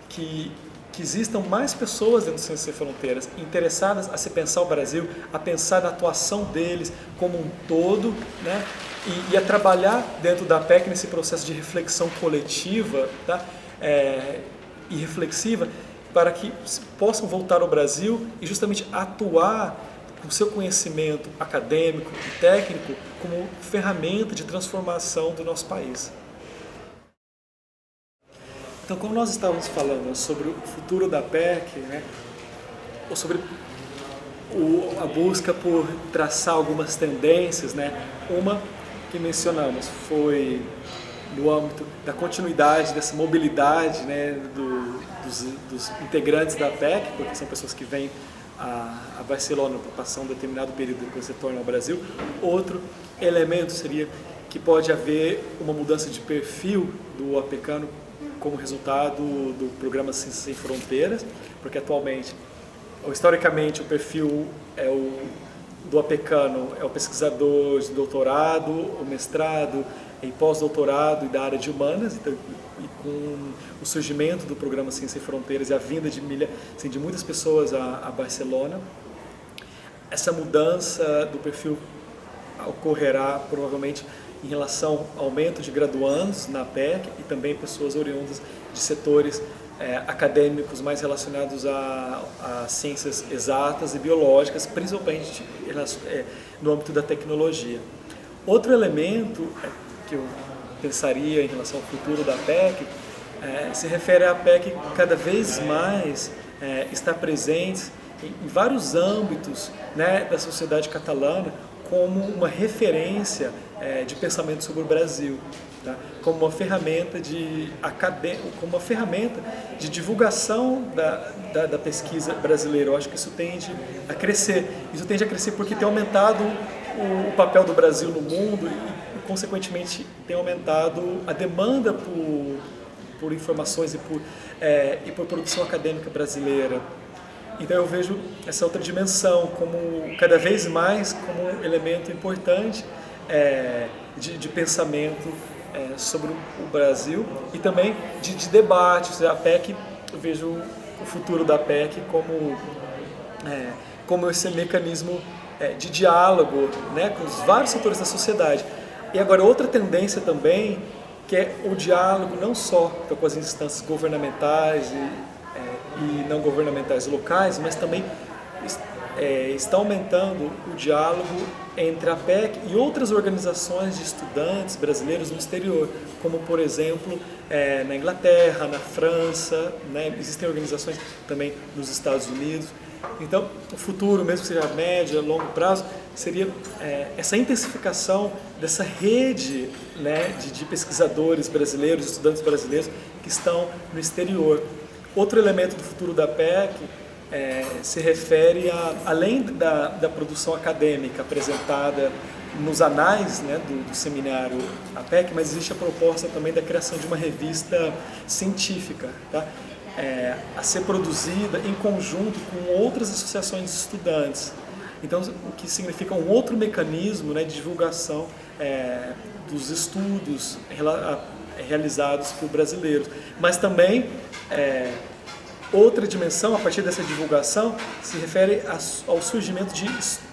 que existam mais pessoas dentro do Ciências Sem Fronteiras interessadas a se pensar o Brasil, a pensar na atuação deles como um todo, né, e a trabalhar dentro da APEC nesse processo de reflexão coletiva, tá, e reflexiva, para que possam voltar ao Brasil e justamente atuar com o seu conhecimento acadêmico e técnico como ferramenta de transformação do nosso país. Então, como nós estávamos falando sobre o futuro da APEC, né, ou sobre a busca por traçar algumas tendências, né? Uma que mencionamos foi no âmbito da continuidade dessa mobilidade, né, dos integrantes da APEC, porque são pessoas que vêm a Barcelona para passar um determinado período e depois retornam ao Brasil. Outro elemento seria que pode haver uma mudança de perfil do apecano como resultado do programa Ciências Sem Fronteiras, porque atualmente, ou historicamente, o perfil do apecano é o pesquisador de doutorado, o mestrado em pós-doutorado e da área de humanas, então, e com o surgimento do programa Ciências Sem Fronteiras e a vinda de muitas pessoas a Barcelona, essa mudança do perfil ocorrerá provavelmente em relação ao aumento de graduandos na APEC e também pessoas oriundas de setores acadêmicos mais relacionados a ciências exatas e biológicas, principalmente no âmbito da tecnologia. Outro elemento que eu pensaria em relação ao futuro da APEC se refere à APEC cada vez mais estar presente em vários âmbitos, né, da sociedade catalana como uma referência de pensamento sobre o Brasil, tá? Como uma ferramenta de divulgação da pesquisa brasileira. Eu acho que isso tende a crescer. Isso tende a crescer porque tem aumentado o papel do Brasil no mundo e consequentemente, tem aumentado a demanda por informações e por produção acadêmica brasileira. Então eu vejo essa outra dimensão como cada vez mais como um elemento importante de pensamento sobre o Brasil e também de debate. A APEC, eu vejo o futuro da APEC como esse mecanismo de diálogo, né, com os vários setores da sociedade. E agora outra tendência também, que é o diálogo não só com as instâncias governamentais e não governamentais locais, mas também está aumentando o diálogo entre a APEC e outras organizações de estudantes brasileiros no exterior, como por exemplo na Inglaterra, na França, né? Existem organizações também nos Estados Unidos. Então, o futuro, mesmo que seja a médio, a longo prazo, seria essa intensificação dessa rede, né, de pesquisadores brasileiros, estudantes brasileiros que estão no exterior. Outro elemento do futuro da APEC se refere além da produção acadêmica apresentada nos anais, né, do seminário APEC, mas existe a proposta também da criação de uma revista científica, tá? A ser produzida em conjunto com outras associações de estudantes. Então, o que significa um outro mecanismo, né, de divulgação dos estudos realizados por brasileiros. Mas também, outra dimensão, a partir dessa divulgação, se refere ao surgimento de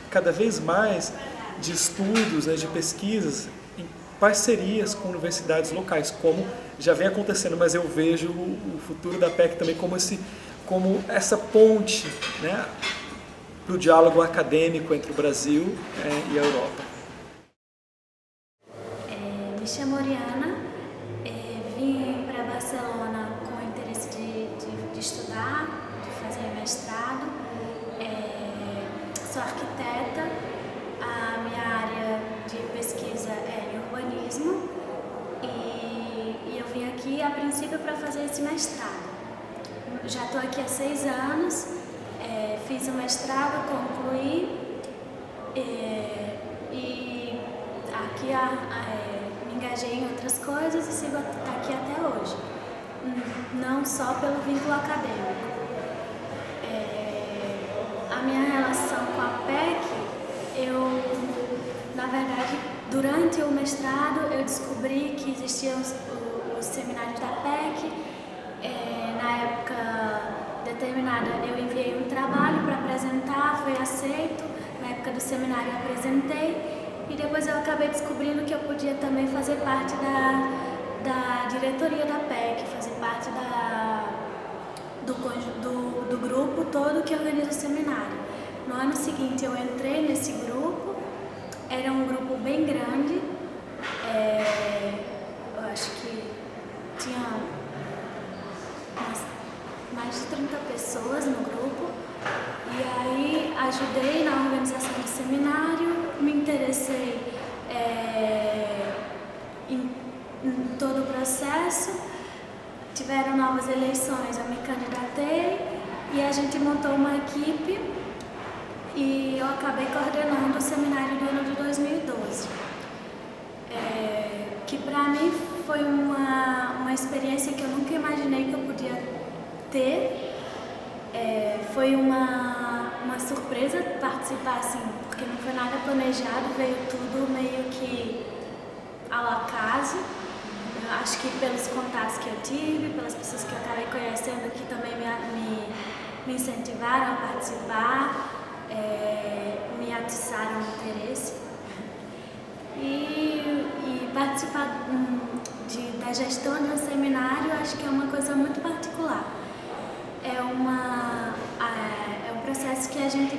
cada vez mais de estudos, né, de pesquisas em parcerias com universidades locais, como já vem acontecendo, mas eu vejo o futuro da APEC também como essa ponte, né, para o diálogo acadêmico entre o Brasil e a Europa. Me chamo Oriana, vim para Barcelona com o interesse de estudar, de fazer mestrado. Sou arquiteta, a minha área de pesquisa é em urbanismo e eu vim aqui a princípio para fazer esse mestrado. Já estou aqui há 6 anos, fiz o mestrado, concluí e aqui me engajei em outras coisas e sigo aqui até hoje, não só pelo vínculo acadêmico. A minha relação com a APEC, na verdade, durante o mestrado eu descobri que existiam os seminários da APEC. Na época determinada eu enviei um trabalho para apresentar, foi aceito. Na época do seminário eu apresentei e depois eu acabei descobrindo que eu podia também fazer parte da diretoria da APEC, fazer parte do grupo todo que organiza o seminário. No ano seguinte eu entrei nesse grupo, era um grupo bem grande, eu acho que tinha mais mais de 30 pessoas no grupo. E aí ajudei na organização do seminário, me interessei em todo o processo. Tiveram novas eleições, eu me candidatei e a gente montou uma equipe e eu acabei coordenando o seminário do ano de 2012. Que para mim foi uma experiência que eu nunca imaginei que eu podia ter. Foi uma surpresa participar assim, porque não foi nada planejado, veio tudo meio que ao acaso. Eu acho que pelos contatos que eu tive, pelas pessoas que eu acabei conhecendo que também me incentivaram a participar, me atiçaram o interesse. E participar da gestão de um seminário, acho que é uma coisa muito particular. É um processo que a gente,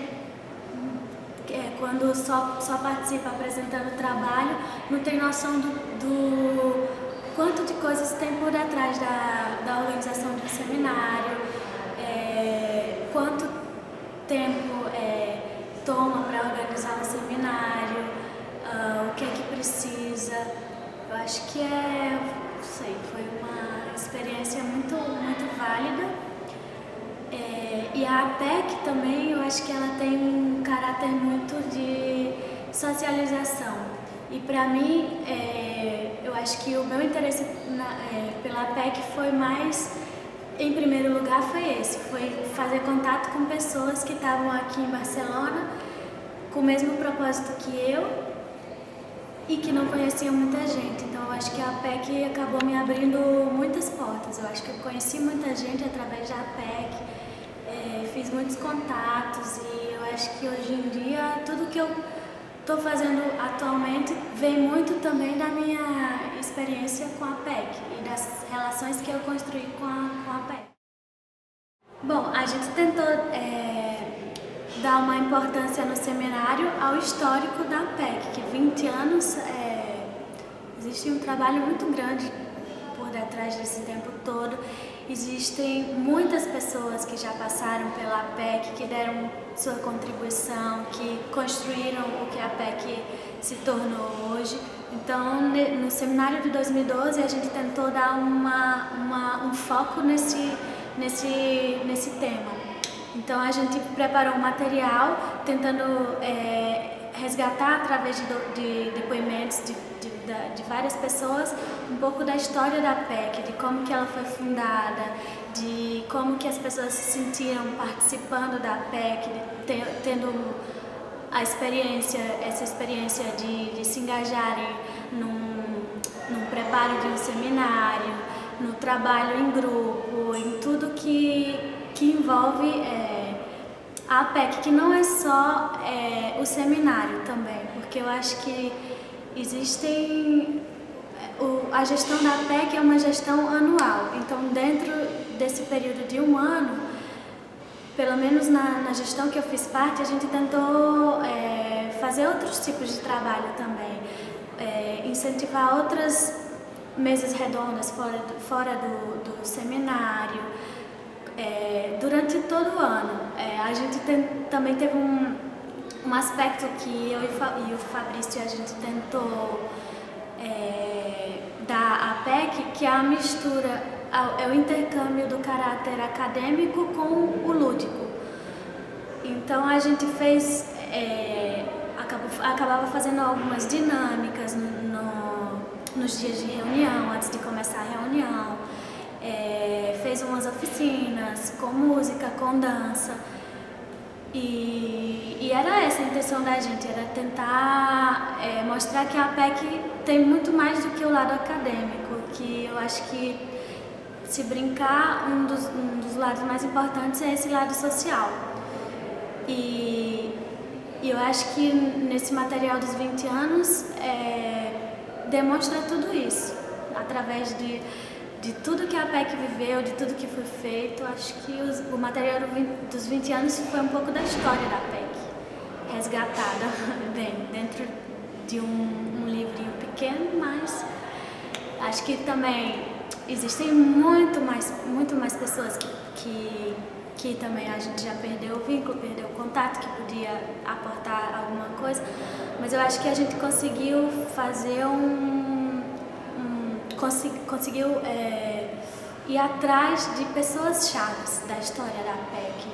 quando só participa apresentando o trabalho, não tem noção do quanto de coisas tem por detrás da organização de um seminário, quanto tempo toma para organizar um seminário, o que é que precisa. Eu acho que foi uma experiência muito, muito válida. E a APEC também, eu acho que ela tem um caráter muito de socialização. E para mim, eu acho que o meu interesse pela APEC foi mais, em primeiro lugar, foi fazer contato com pessoas que estavam aqui em Barcelona com o mesmo propósito que eu e que não conheciam muita gente. Então eu acho que a APEC acabou me abrindo muitas portas. Eu acho que eu conheci muita gente através da APEC, fiz muitos contatos e eu acho que hoje em dia tudo que eu estou fazendo atualmente vem muito também da minha experiência com a APEC e das relações que eu construí com a APEC. Bom, a gente tentou dar uma importância no seminário ao histórico da APEC, que 20 anos existe um trabalho muito grande por detrás desse tempo todo. Existem muitas pessoas que já passaram pela APEC, que deram sua contribuição, que construíram o que a APEC se tornou hoje. Então, no seminário de 2012, a gente tentou dar um foco nesse tema. Então, a gente preparou um material tentando resgatar, através de depoimentos de várias pessoas, um pouco da história da APEC, de como que ela foi fundada, de como que as pessoas se sentiram participando da APEC, tendo essa experiência de se engajarem num preparo de um seminário, no trabalho em grupo, em tudo que envolve a APEC, que não é só o seminário também, porque eu acho que a gestão da APEC é uma gestão anual. Então, dentro desse período de um ano, pelo menos na gestão que eu fiz parte, a gente tentou fazer outros tipos de trabalho também, incentivar outras mesas redondas fora do seminário, durante todo o ano. A gente também teve um aspecto que eu e o Fabrício a gente tentou dar à APEC, que é a mistura, é o intercâmbio do caráter acadêmico com o lúdico. Então a gente acabava fazendo algumas dinâmicas nos dias de reunião, antes de começar a reunião, fez umas oficinas com música, com dança. E era essa a intenção da gente, era tentar mostrar que a APEC tem muito mais do que o lado acadêmico, que eu acho que, se brincar, um dos lados mais importantes é esse lado social. E eu acho que nesse material dos 20 anos demonstra tudo isso, através de tudo que a APEC viveu, de tudo que foi feito. Acho que o material dos 20 anos foi um pouco da história da APEC, resgatada dentro de um livrinho pequeno, mas acho que também existem muito mais pessoas que também a gente já perdeu o vínculo, perdeu o contato, que podia aportar alguma coisa, mas eu acho que a gente conseguiu fazer conseguiu ir atrás de pessoas chaves da história da PEC,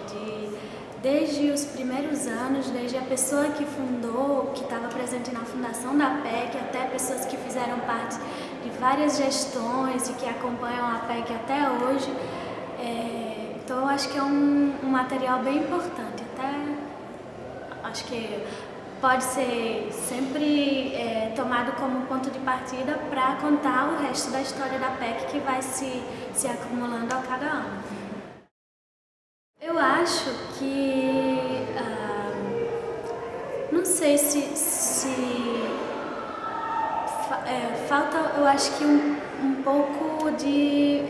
desde os primeiros anos, desde a pessoa que fundou, que estava presente na fundação da PEC, até pessoas que fizeram parte de várias gestões e que acompanham a PEC até hoje. Então eu acho que é um material bem importante, até acho que pode ser sempre tomado como ponto de partida para contar o resto da história da PEC que vai se acumulando a cada ano. Eu acho que, não sei se falta, eu acho que um pouco de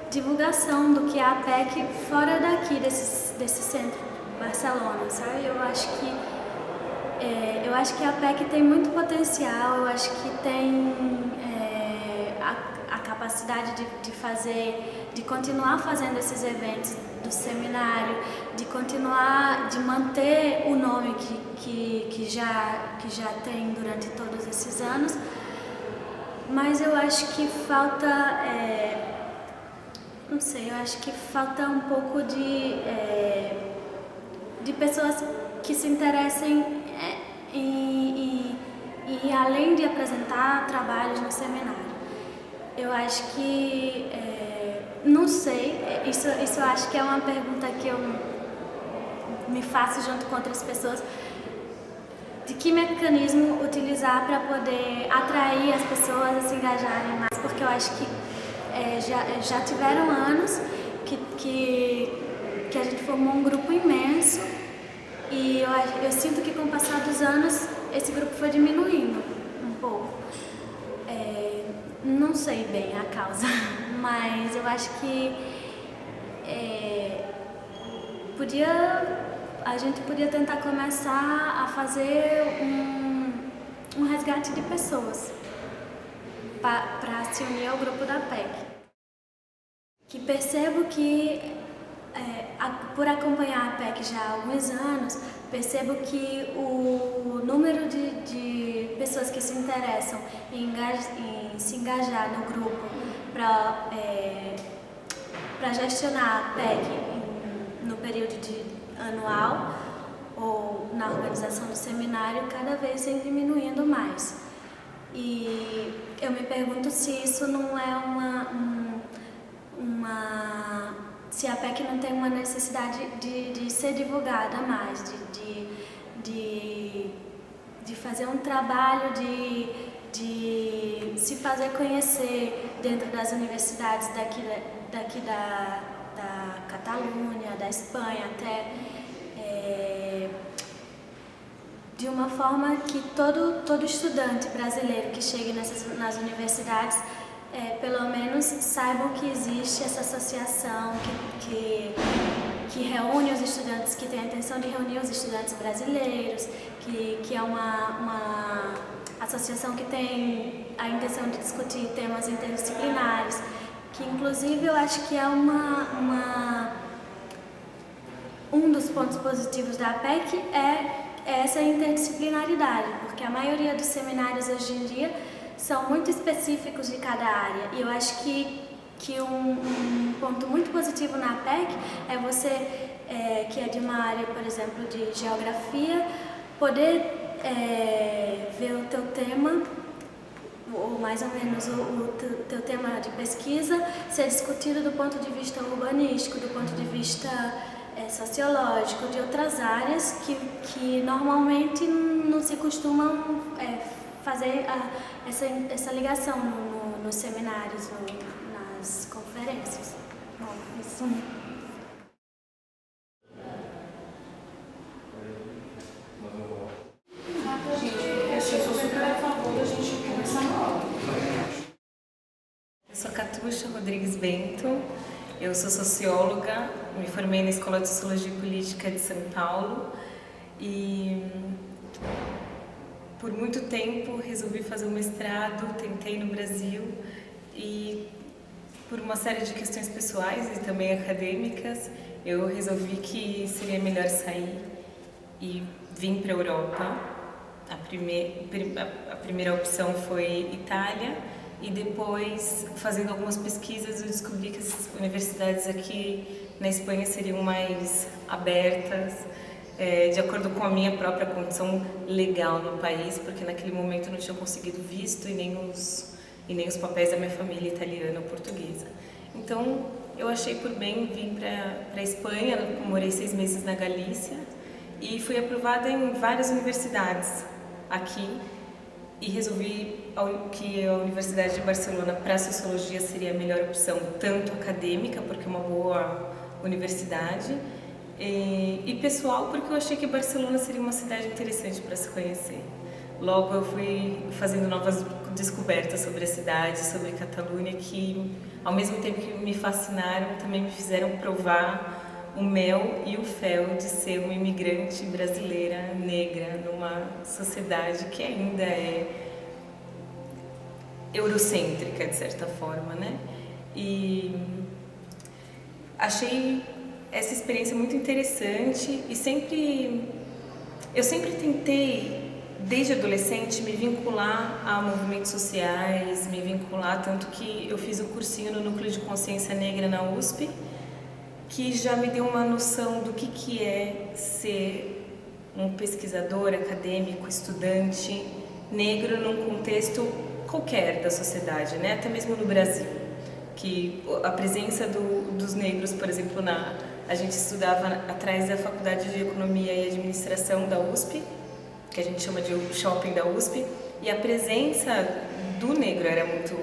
divulgação do que é a PEC fora daqui, desse centro, Barcelona, sabe? Eu acho que a PEC tem muito potencial, eu acho que tem a capacidade de continuar fazendo esses eventos do seminário, de manter o nome que já tem durante todos esses anos, mas eu acho que falta, não sei, eu acho que falta um pouco de pessoas que se interessem e além de apresentar trabalhos no seminário. Eu acho que, não sei, isso eu acho que é uma pergunta que eu me faço junto com outras pessoas, de que mecanismo utilizar para poder atrair as pessoas a se engajarem mais, porque eu acho que já tiveram anos que a gente formou um grupo imenso e eu sinto que com o passar dos anos esse grupo foi diminuindo um pouco. Não sei bem a causa, mas eu acho que a gente podia tentar começar a fazer um resgate de pessoas para se unir ao grupo da PEC. Que percebo que, por acompanhar a PEC já há alguns anos, percebo que o número de pessoas que se interessam em se engajar no grupo para gestionar a PEC no período anual ou na organização do seminário cada vez vem diminuindo mais. E eu me pergunto se isso não é se a PEC não tem uma necessidade de ser divulgada mais, de fazer um trabalho de se fazer conhecer dentro das universidades daqui da Catalunha, da Espanha, até de uma forma que todo estudante brasileiro que chegue nas universidades pelo menos saibam que existe essa associação que reúne os estudantes, que tem a intenção de reunir os estudantes brasileiros, que é uma associação que tem a intenção de discutir temas interdisciplinares, que inclusive eu acho que é um dos pontos positivos da PEC é essa interdisciplinaridade, porque a maioria dos seminários hoje em dia são muito específicos de cada área, e eu acho que um ponto muito positivo na PEC é você, que é de uma área, por exemplo, de geografia, poder ver o teu tema, ou mais ou menos o teu tema de pesquisa, ser discutido do ponto de vista urbanístico, do ponto de vista sociológico, de outras áreas que normalmente não se costumam fazer essa ligação nos seminários, nas conferências. Bom, isso. Eu sou Catuxa Rodrigues Bento, eu sou socióloga, me formei na Escola de Sociologia e Política de São Paulo e por muito tempo resolvi fazer um mestrado, tentei no Brasil e por uma série de questões pessoais e também acadêmicas, eu resolvi que seria melhor sair e vim para a Europa. A primeira opção foi Itália, e depois, fazendo algumas pesquisas, eu descobri que as universidades aqui na Espanha seriam mais abertas, de acordo com a minha própria condição legal no país, porque naquele momento eu não tinha conseguido visto e nem os papéis da minha família italiana ou portuguesa. Então, eu achei por bem vir para a Espanha, morei 6 meses na Galícia e fui aprovada em várias universidades aqui, e resolvi que a Universidade de Barcelona para a Sociologia seria a melhor opção, tanto acadêmica, porque é uma boa universidade, e pessoal, porque eu achei que Barcelona seria uma cidade interessante para se conhecer. Logo eu fui fazendo novas descobertas sobre a cidade, sobre Catalunha, que ao mesmo tempo que me fascinaram, também me fizeram provar o mel e o fel de ser uma imigrante brasileira negra numa sociedade que ainda é eurocêntrica, de certa forma, né? E achei essa experiência muito interessante e eu sempre tentei, desde adolescente, me vincular a movimentos sociais, me vincular, tanto que eu fiz um cursinho no Núcleo de Consciência Negra na USP, que já me deu uma noção do que é ser um pesquisador, acadêmico, estudante negro num contexto qualquer da sociedade, né? Até mesmo no Brasil, que a presença dos negros, por exemplo, a gente estudava atrás da Faculdade de Economia e Administração da USP, que a gente chama de shopping da USP, e a presença do negro era muito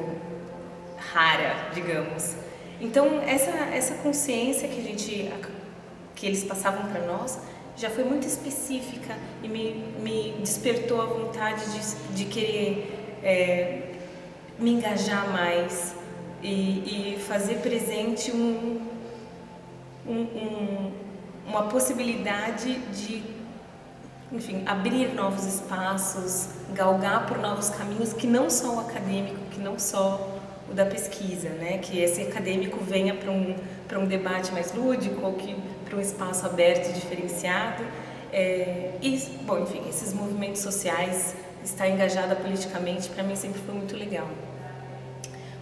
rara, digamos. Então, essa consciência que eles passavam para nós já foi muito específica e me despertou a vontade de querer me engajar mais e fazer presente uma possibilidade de, enfim, abrir novos espaços, galgar por novos caminhos, que não só o acadêmico, que não só o da pesquisa, né? Que esse acadêmico venha para um debate mais lúdico ou para um espaço aberto e diferenciado. Bom, enfim, esses movimentos sociais, estar engajada politicamente, para mim sempre foi muito legal.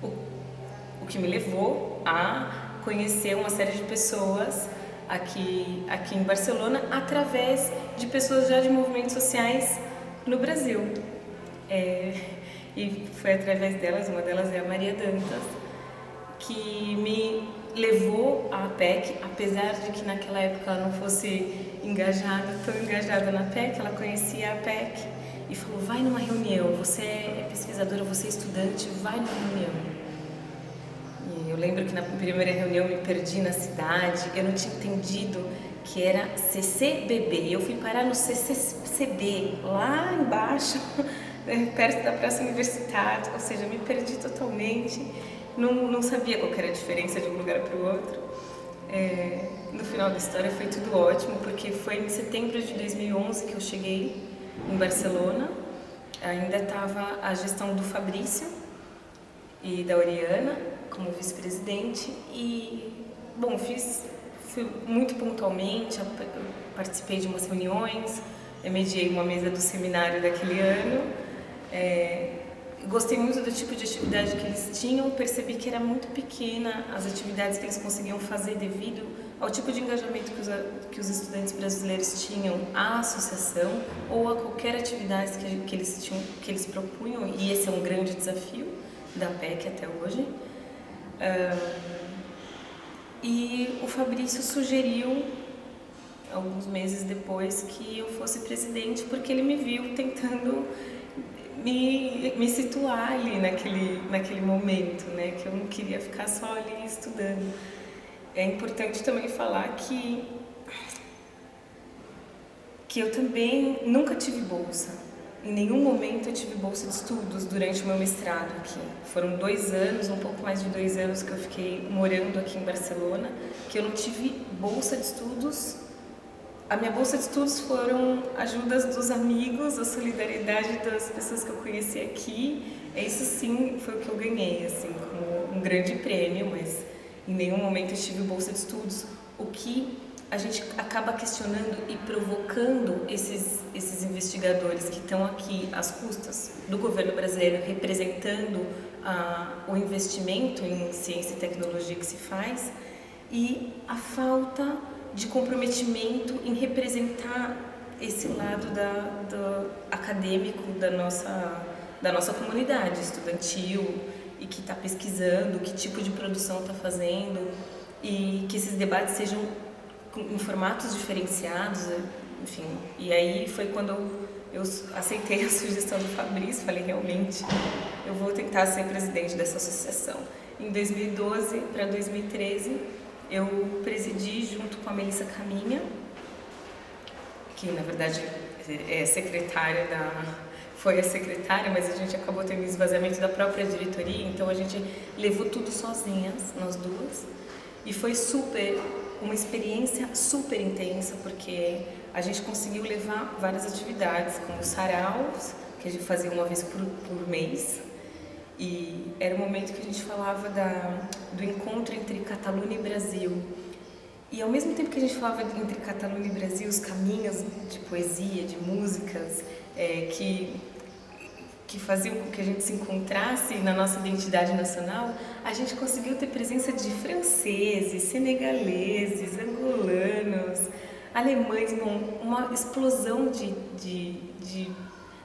O que me levou a conhecer uma série de pessoas aqui em Barcelona, através de pessoas já de movimentos sociais no Brasil. E foi através delas, uma delas é a Maria Dantas, que me levou à APEC, apesar de que naquela época ela não fosse tão engajada na APEC, ela conhecia a APEC e falou: vai numa reunião, você é pesquisadora, você é estudante, vai numa reunião. E eu lembro que na primeira reunião eu me perdi na cidade, eu não tinha entendido que era CCBB, eu fui parar no CCCB, lá embaixo, perto da Praça Universitária, ou seja, me perdi totalmente, não sabia qual era a diferença de um lugar para o outro. No final da história foi tudo ótimo, porque foi em setembro de 2011 que eu cheguei em Barcelona, ainda estava a gestão do Fabrício e da Oriana como vice-presidente e, bom, fui muito pontualmente, participei de umas reuniões, mediei uma mesa do seminário daquele ano. Gostei muito do tipo de atividade que eles tinham, percebi que era muito pequena as atividades que eles conseguiam fazer devido ao tipo de engajamento que os estudantes brasileiros tinham à associação ou a qualquer atividade que eles propunham, e esse é um grande desafio da PEC até hoje. E o Fabrício sugeriu, alguns meses depois, que eu fosse presidente, porque ele me viu tentando me situar ali naquele momento, né? Que eu não queria ficar só ali estudando. É importante também falar que eu também nunca tive bolsa. Em nenhum momento eu tive bolsa de estudos durante o meu mestrado aqui. Foram 2 anos, um pouco mais de 2 anos que eu fiquei morando aqui em Barcelona, que eu não tive bolsa de estudos. A minha bolsa de estudos foram ajudas dos amigos, a solidariedade das pessoas que eu conheci aqui. Isso sim foi o que eu ganhei, assim, como um grande prêmio, mas em nenhum momento eu tive bolsa de estudos. O que a gente acaba questionando e provocando esses investigadores que estão aqui às custas do governo brasileiro, representando o investimento em ciência e tecnologia que se faz, e a falta de comprometimento em representar esse lado do acadêmico da nossa comunidade estudantil e que está pesquisando, que tipo de produção está fazendo, e que esses debates sejam em formatos diferenciados, enfim. E aí foi quando eu aceitei a sugestão do Fabrício, falei, realmente, eu vou tentar ser presidente dessa associação. Em 2012 para 2013, eu presidi junto com a Melissa Caminha, que na verdade é secretária foi a secretária, mas a gente acabou tendo esvaziamento da própria diretoria, então a gente levou tudo sozinhas, nós duas, e foi uma experiência super intensa, porque a gente conseguiu levar várias atividades, como os saraus, que a gente fazia uma vez por mês, e era o momento que a gente falava do encontro entre Catalunha e Brasil. E ao mesmo tempo que a gente falava entre Catalunha e Brasil, os caminhos de poesia, de músicas, que faziam com que a gente se encontrasse na nossa identidade nacional, a gente conseguiu ter presença de franceses, senegaleses, angolanos, alemães, uma explosão de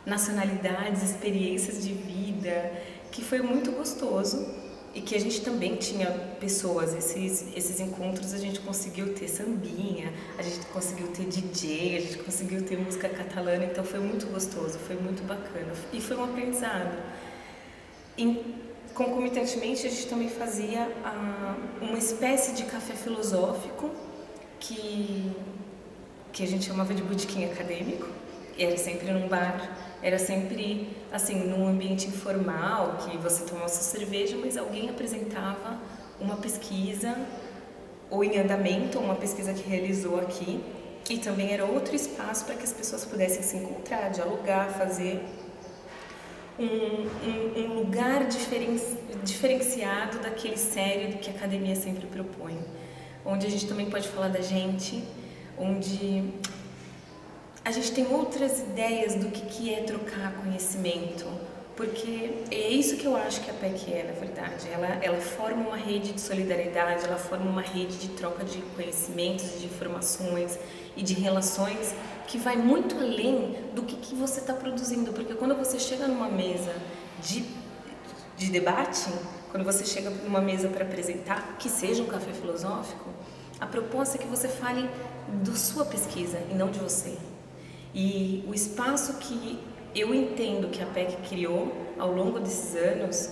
nacionalidades, experiências de vida, que foi muito gostoso. E que a gente também tinha pessoas, esses encontros a gente conseguiu ter sambinha, a gente conseguiu ter DJ, a gente conseguiu ter música catalana, então foi muito gostoso, foi muito bacana e foi um aprendizado. Concomitantemente a gente também fazia uma espécie de café filosófico que a gente chamava de botequim acadêmico, era sempre num bar. Era sempre, assim, num ambiente informal, que você tomava sua cerveja, mas alguém apresentava uma pesquisa, ou em andamento, uma pesquisa que realizou aqui, e também era outro espaço para que as pessoas pudessem se encontrar, dialogar, fazer um lugar diferenciado daquele sério que a academia sempre propõe, onde a gente também pode falar da gente, onde a gente tem outras ideias do que é trocar conhecimento, porque é isso que eu acho que a PEC é, na verdade. Ela forma uma rede de solidariedade, ela forma uma rede de troca de conhecimentos, de informações e de relações que vai muito além do que você está produzindo, porque quando você chega numa mesa de debate, quando você chega numa mesa para apresentar, que seja um café filosófico, a proposta é que você fale da sua pesquisa e não de você. E o espaço que eu entendo que a PEC criou ao longo desses anos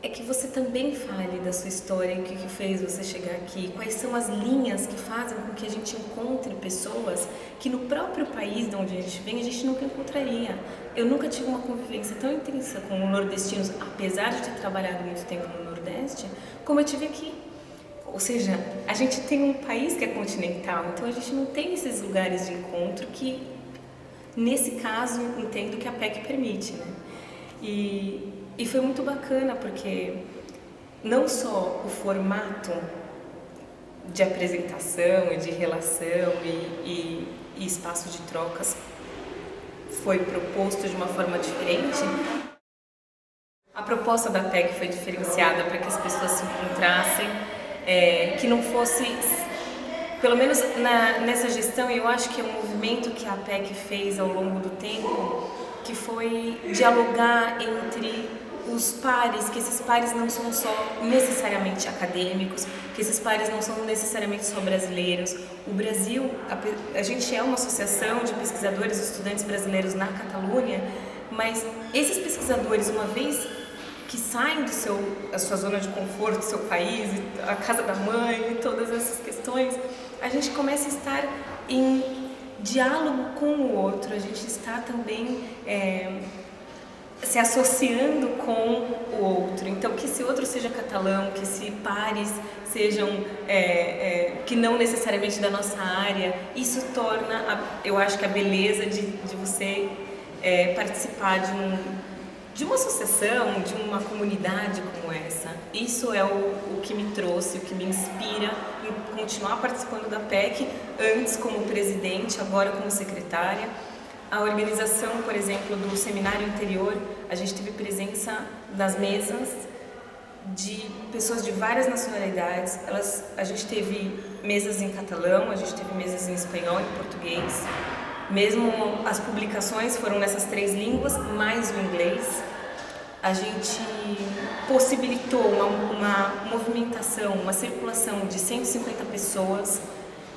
é que você também fale da sua história, o que fez você chegar aqui, quais são as linhas que fazem com que a gente encontre pessoas que no próprio país de onde a gente vem a gente nunca encontraria. Eu nunca tive uma convivência tão intensa com nordestinos, apesar de ter trabalhado muito tempo no Nordeste, como eu tive aqui. Ou seja, a gente tem um país que é continental, então a gente não tem esses lugares de encontro que, nesse caso, entendo que a PEC permite, né? E foi muito bacana, porque não só o formato de apresentação e de relação e espaço de trocas foi proposto de uma forma diferente, a proposta da PEC foi diferenciada para que as pessoas se encontrassem, que não fosse, pelo menos nessa gestão, eu acho que é um movimento que a PEC fez ao longo do tempo, que foi dialogar entre os pares, que esses pares não são só necessariamente acadêmicos, que esses pares não são necessariamente só brasileiros. O Brasil, a gente é uma associação de pesquisadores e estudantes brasileiros na Catalunha, mas esses pesquisadores, uma vez que saem da sua zona de conforto, do seu país, a casa da mãe e todas essas questões, a gente começa a estar em diálogo com o outro, a gente está também se associando com o outro. Então, que esse outro seja catalão, que esse pares sejam que não necessariamente da nossa área, isso torna, eu acho que a beleza de você participar de uma associação, de uma comunidade como essa. Isso é o que me trouxe, o que me inspira em continuar participando da PEC, antes como presidente, agora como secretária. A organização, por exemplo, do seminário anterior, a gente teve presença nas mesas de pessoas de várias nacionalidades. A gente teve mesas em catalão, a gente teve mesas em espanhol e português. Mesmo as publicações foram nessas 3 línguas, mais o inglês. A gente possibilitou uma movimentação, uma circulação de 150 pessoas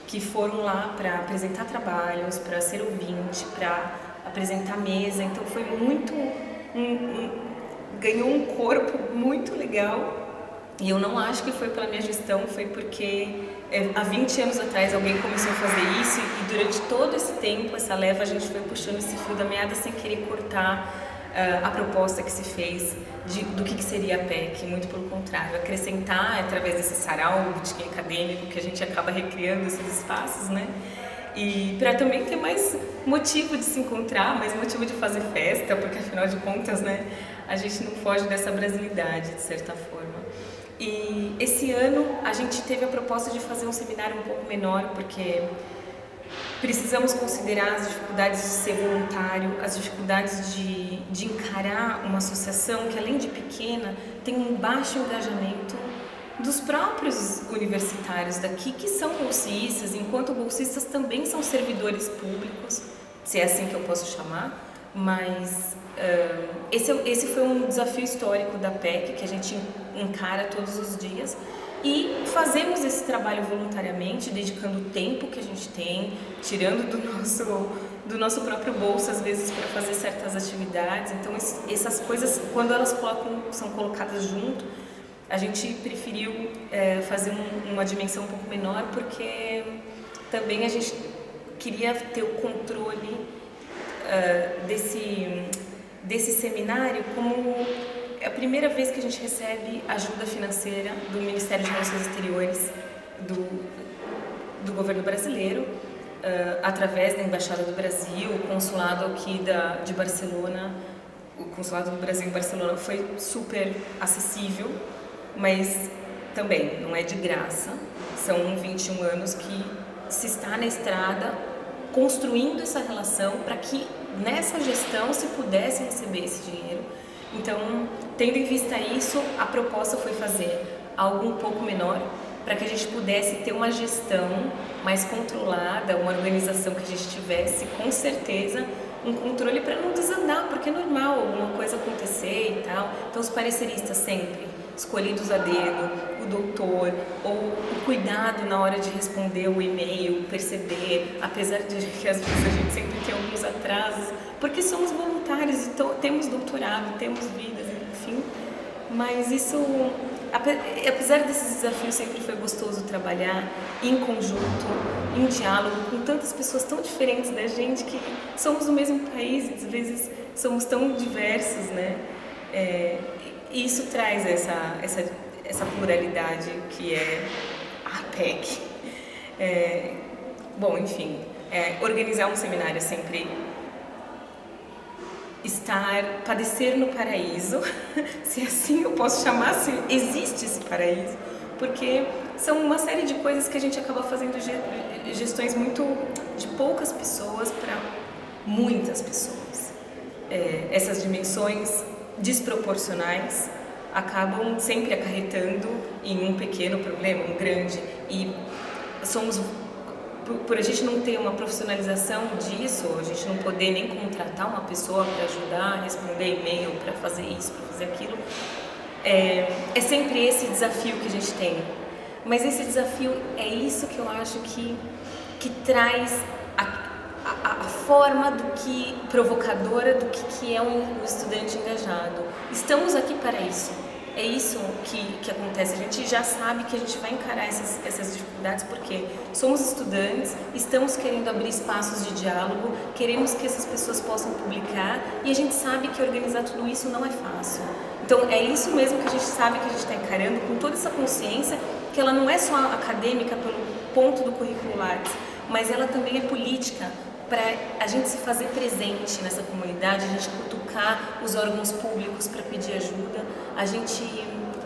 que foram lá para apresentar trabalhos, para ser ouvinte, para apresentar mesa. Então foi muito... ganhou um corpo muito legal. E eu não acho que foi pela minha gestão, foi porque há 20 anos atrás alguém começou a fazer isso e durante todo esse tempo, essa leva, a gente foi puxando esse fio da meada sem querer cortar a proposta que se fez do que seria a PEC, muito pelo contrário, acrescentar através desse sarau acadêmico que a gente acaba recriando esses espaços, né? E para também ter mais motivo de se encontrar, mais motivo de fazer festa, porque afinal de contas, né, a gente não foge dessa brasilidade, de certa forma. E esse ano a gente teve a proposta de fazer um seminário um pouco menor, porque precisamos considerar as dificuldades de ser voluntário, as dificuldades de encarar uma associação que, além de pequena, tem um baixo engajamento dos próprios universitários daqui, que são bolsistas, enquanto bolsistas também são servidores públicos, se é assim que eu posso chamar, mas esse foi um desafio histórico da PEC, que a gente encara todos os dias, e fazemos esse trabalho voluntariamente, dedicando o tempo que a gente tem, tirando do nosso próprio bolso, às vezes, para fazer certas atividades. Então, essas coisas, quando elas são colocadas junto, a gente preferiu fazer uma dimensão um pouco menor, porque também a gente queria ter o controle desse seminário, como é a primeira vez que a gente recebe ajuda financeira do Ministério de Relações Exteriores do governo brasileiro, através da Embaixada do Brasil, o consulado aqui de Barcelona. O consulado do Brasil em Barcelona foi super acessível, mas também não é de graça. São 21 anos que se está na estrada construindo essa relação para que nessa gestão se pudesse receber esse dinheiro. Então, tendo em vista isso, a proposta foi fazer algo um pouco menor para que a gente pudesse ter uma gestão mais controlada, uma organização que a gente tivesse, com certeza, um controle para não desandar, porque é normal alguma coisa acontecer e tal. Então, os pareceristas sempre escolhidos a dedo, o doutor, ou o cuidado na hora de responder o e-mail, perceber, apesar de que às vezes a gente sempre tem alguns atrasos, porque somos voluntários e temos doutorado, temos vidas, enfim. Mas isso, apesar desses desafios, sempre foi gostoso trabalhar em conjunto, em diálogo, com tantas pessoas tão diferentes da gente, que somos do mesmo país e às vezes somos tão diversos, né? E isso traz essa pluralidade que é a PEC. Bom, enfim, organizar um seminário é sempre padecer no paraíso, se assim eu posso chamar, se existe esse paraíso, porque são uma série de coisas que a gente acaba fazendo gestões muito de poucas pessoas para muitas pessoas. Essas dimensões desproporcionais acabam sempre acarretando em um pequeno problema, um grande, e por a gente não ter uma profissionalização disso, a gente não poder nem contratar uma pessoa para ajudar a responder e-mail, para fazer isso, para fazer aquilo, é sempre esse desafio que a gente tem. Mas esse desafio é isso que eu acho que traz a forma provocadora do que é um estudante engajado. Estamos aqui para isso. É isso que acontece. A gente já sabe que a gente vai encarar essas dificuldades porque somos estudantes, estamos querendo abrir espaços de diálogo, queremos que essas pessoas possam publicar e a gente sabe que organizar tudo isso não é fácil. Então é isso mesmo que a gente sabe que a gente está encarando, com toda essa consciência que ela não é só acadêmica pelo ponto do currículo Lattes, mas ela também é política. para a gente se fazer presente nessa comunidade, a gente cutucar os órgãos públicos para pedir ajuda, a gente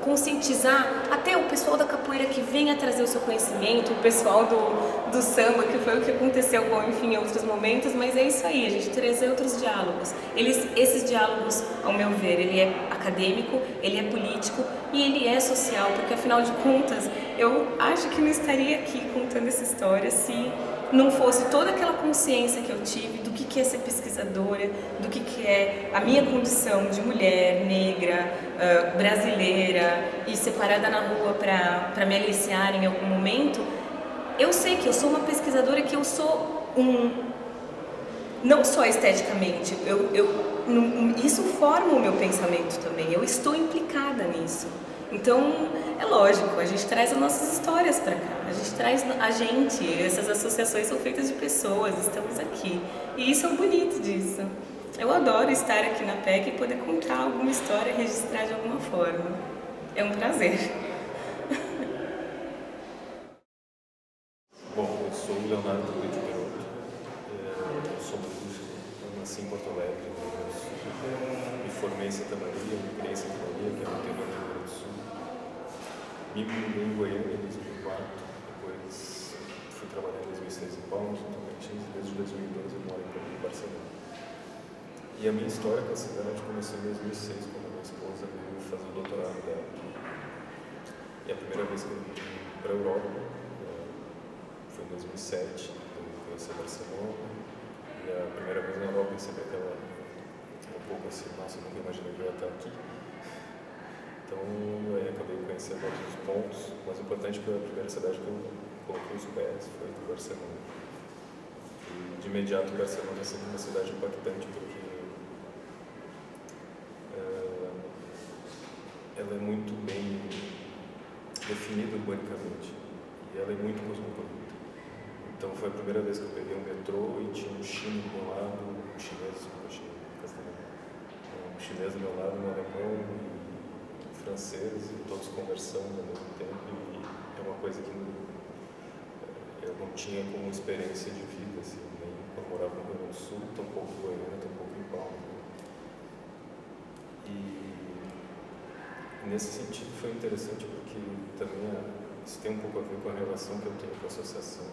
conscientizar até o pessoal da capoeira que venha trazer o seu conhecimento, o pessoal do samba, que foi o que aconteceu, bom, enfim, em outros momentos, mas é isso aí, a gente trazer outros diálogos. Esses diálogos, ao meu ver, ele é acadêmico, ele é político e ele é social, porque afinal de contas, eu acho que não estaria aqui contando essa história se não fosse toda aquela consciência que eu tive do que é ser pesquisadora, do que é a minha condição de mulher, negra, brasileira e separada na rua para me aliciar em algum momento. Eu sei que eu sou uma pesquisadora, que eu sou não só esteticamente, isso forma o meu pensamento também, eu estou implicada nisso. Então, é lógico, a gente traz as nossas histórias para cá, a gente traz essas associações são feitas de pessoas, estamos aqui. E isso é o bonito disso. Eu adoro estar aqui na PEC e poder contar alguma história, registrar de alguma forma. É um prazer. Bom, eu sou o Leonardo Brito Perotto, sou músico, eu nasci em Porto Alegre, me formei em Santa Maria, me criei em Santa Maria, que é no interior do Rio Grande do Sul. Me mudei em Goiânia em 2004, depois fui trabalhar em 2006 em Palmas, no Tocantins, e desde 2012 eu moro em Barcelona. E a minha história com a cidade começou em 2006, quando a minha esposa veio fazer o doutorado dela. E a primeira vez que eu vim para a Europa foi em 2007, eu conheci Barcelona. E a primeira vez na Europa eu recebi aquela um pouco assim, nossa, eu nunca imaginei que eu ia estar aqui. Então, aí acabei conhecendo outros pontos, mas o importante foi a primeira cidade que eu coloquei os pés, foi Barcelona. E de imediato, Barcelona é sempre uma cidade impactante, porque ela é muito bem definida urbanicamente e ela é muito cosmopolita. Então, foi a primeira vez que eu peguei um metrô e tinha um chino do meu lado, um chinês do meu lado, um alemão e francês, e todos conversando ao mesmo tempo, e é uma coisa que eu não tinha como experiência de vida, assim, nem quando morava no Rio Grande do Sul, tampouco em Goiânia, tampouco em Palmas. E nesse sentido foi interessante porque também isso tem um pouco a ver com a relação que eu tenho com a Associação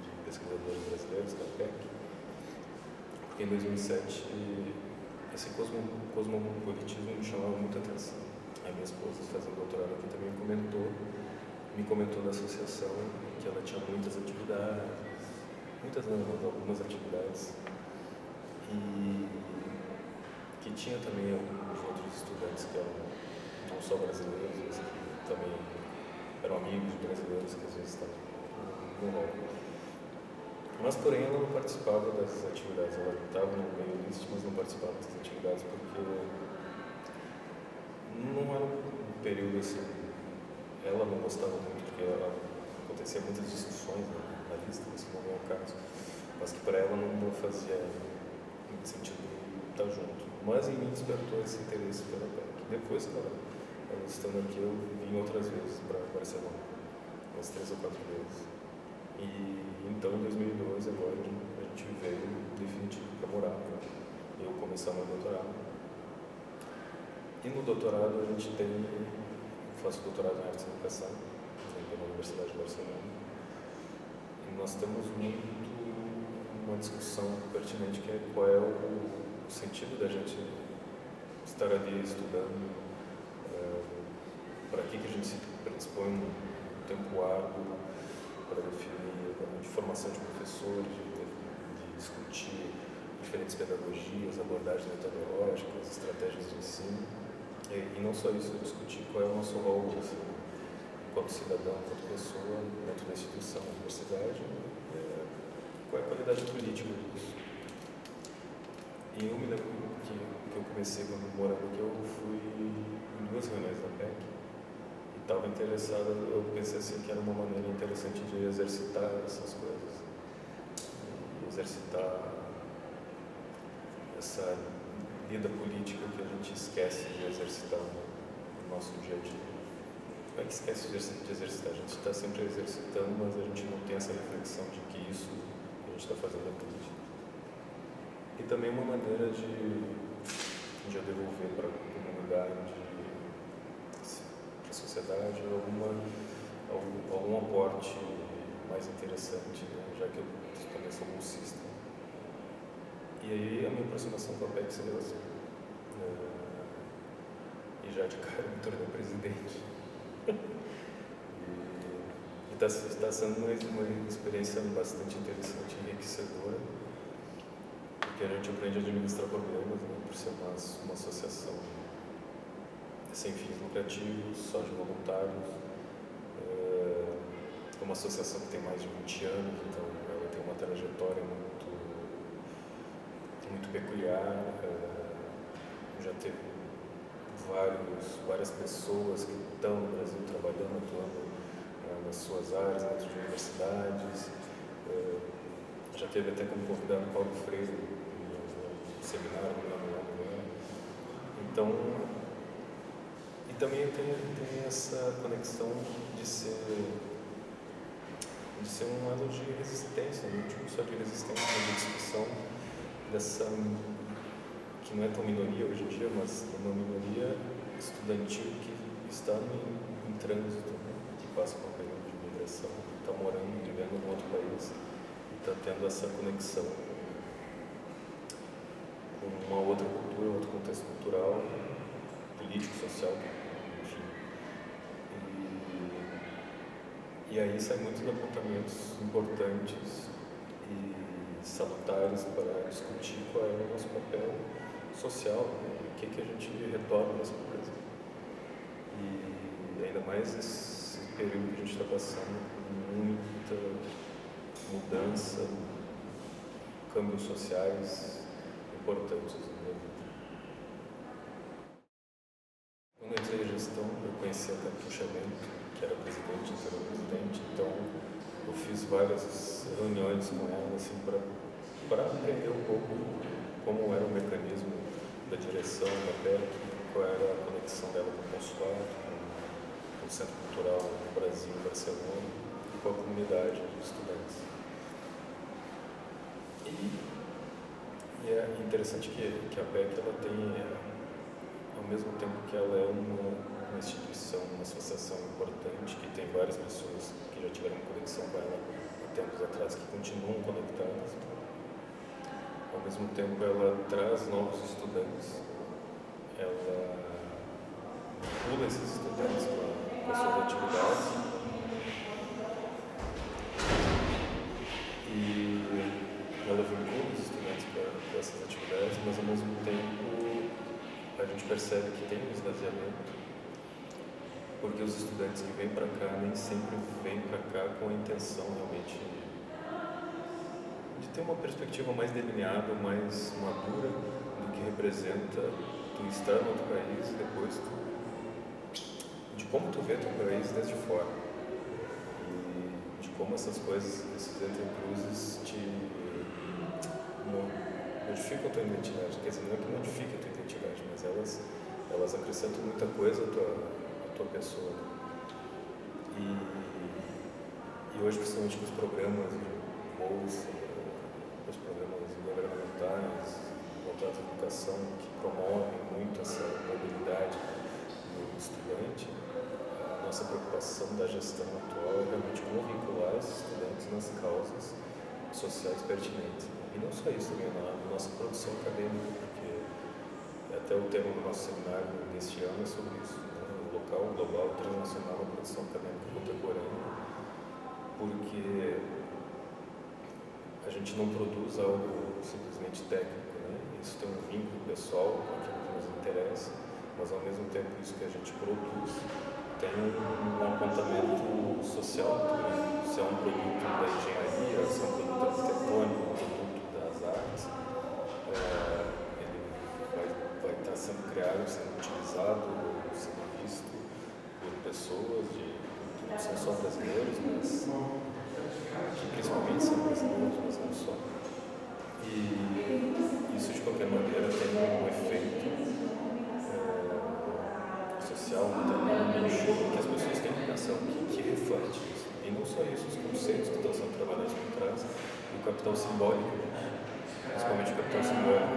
de Pesquisadores Brasileiros, da PEC, porque em 2007 esse cosmopolitismo me chamava muita atenção. A minha esposa, fazendo doutorado aqui, também me comentou da associação, que ela tinha muitas atividades, algumas atividades, e que tinha também alguns outros estudantes que eram não só brasileiros, mas que também eram amigos de brasileiros que às vezes estavam no rol. Mas, porém, ela não participava das atividades, ela estava no meio list, mas não participava das atividades porque não era um período assim, ela não gostava muito, porque acontecia muitas discussões na lista, esse não é o caso, mas que para ela não fazia muito sentido estar junto. Mas em mim despertou esse interesse pela PEC. Depois, ela estando aqui, eu vim outras vezes para Barcelona, umas 3 ou 4 vezes. E então, em 2012, agora, a gente veio definitivo para morar, para eu começar meu doutorado. E no doutorado, a gente faço doutorado em Artes e Educação, na Universidade de Barcelona. E nós temos uma discussão pertinente, que é qual é o sentido da gente estar ali estudando, para que a gente se predispõe um tempo árduo para definir de formação de professores, de discutir diferentes pedagogias, abordagens metodológicas, estratégias de ensino. E não só isso, discutir qual é o nosso rol, assim, enquanto cidadão, enquanto pessoa, dentro da instituição, da universidade, qual é a qualidade política disso. E eu me lembro que eu comecei, quando morando aqui, eu fui em 2 reuniões da PEC, estava interessado, eu pensei assim que era uma maneira interessante de exercitar essas coisas, exercitar essa vida política que a gente esquece de exercitar no nosso dia a dia. Não é que esquece de exercitar, a gente está sempre exercitando, mas a gente não tem essa reflexão de que isso gente está fazendo a crítica. E também uma maneira de eu devolver para a comunidade, para a sociedade, algum aporte mais interessante, né? Já que eu também sou bolsista. E aí a minha aproximação com a PEC seria assim. E já de cara me tornei presidente. E está sendo uma experiência bastante interessante e enriquecedora, porque a gente aprende a administrar problemas, né, por ser uma associação sem fins lucrativos, só de voluntários. É uma associação que tem mais de 20 anos, então ela tem uma trajetória muito peculiar. Já teve várias pessoas que estão no Brasil trabalhando, atuando nas suas áreas, dentro de universidades. Já teve até como convidado Paulo Freire no seminário do ano. Então, e também tem essa conexão de ser um elo de resistência, não tipo só de resistência, mas de discussão dessa, que não é tão minoria hoje em dia, mas uma minoria estudantil que está em trânsito, né? Que passa por um período de migração, está morando, vivendo em outro país, e está tendo essa conexão com uma outra cultura, outro contexto cultural, político, social, enfim. E aí saem muitos apontamentos importantes e salutares para discutir qual é o nosso papel social, né? O que a gente retorna dessa coisa. E ainda mais esse período que a gente está passando, muita mudança, câmbios sociais importantes. Né? Quando eu entrei em gestão, eu conheci a Catiuxa Bento, que era presidente, então eu fiz várias reuniões com ela assim, para aprender um pouco como era o mecanismo da direção da PEC, qual era a conexão dela com o consulado, com o Centro Cultural no Brasil, em Barcelona, e com a comunidade de estudantes. E é interessante que a PEC ela tem, ao mesmo tempo que ela é uma instituição, uma associação importante, que tem várias pessoas que já tiveram conexão com ela há tempos atrás, que continuam conectadas. Ao mesmo tempo, ela traz novos estudantes, ela vincula esses estudantes com as suas atividades e ela vincula os estudantes com essas atividades, mas ao mesmo tempo a gente percebe que tem um esvaziamento, porque os estudantes que vêm para cá nem sempre vêm para cá com a intenção realmente de ter uma perspectiva mais delineada, mais madura do que representa tu estar no outro país e depois de como tu vê teu país desde fora e de como essas coisas, esses entrecruzes te modificam a tua identidade. Quer dizer, não é que modifique a tua identidade, mas elas acrescentam muita coisa à tua pessoa. E hoje, principalmente com os programas de bolsa, os programas governamentais voltados à educação, que promovem muito essa mobilidade do estudante, a nossa preocupação da gestão atual é realmente como vincular esses estudantes nas causas sociais pertinentes. E não só isso, também na nossa produção acadêmica, porque até o tema do nosso seminário deste ano é sobre isso, né? O local, global, transnacional da produção acadêmica contemporânea, porque a gente não produz algo simplesmente técnico, né? Isso tem um vínculo pessoal com aquilo que nos interessa, mas ao mesmo tempo isso que a gente produz tem um apontamento social também. Se é um produto da engenharia, se é um produto arquitetônico, um produto das artes, ele vai estar sendo criado, sendo utilizado, sendo visto por pessoas que não são só brasileiros, mas que principalmente são brasileiros, mas não só. E isso, de qualquer maneira, tem um efeito social, que as pessoas têm que pensar, que reflete isso. E não só isso, os conceitos que estão sendo trabalhados por trás, e capital simbólico, principalmente o capital simbólico.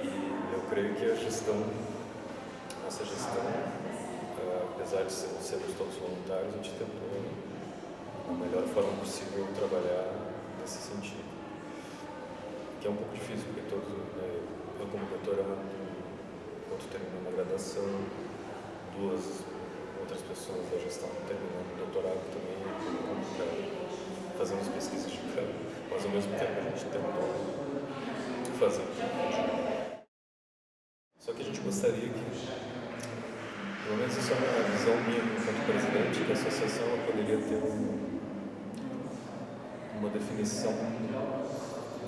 E eu creio que a nossa gestão, apesar de sermos todos voluntários, a gente tentou, da melhor forma possível, trabalhar nesse sentido. Que é um pouco difícil, porque eu como doutorando, outro terminando a graduação, 2 outras pessoas da gestão terminando o doutorado também, fazemos pesquisas de campo, mas ao mesmo tempo a gente tentou fazer. Só que a gente gostaria que, pelo menos isso é uma visão minha enquanto presidente, que a associação ela poderia ter uma definição,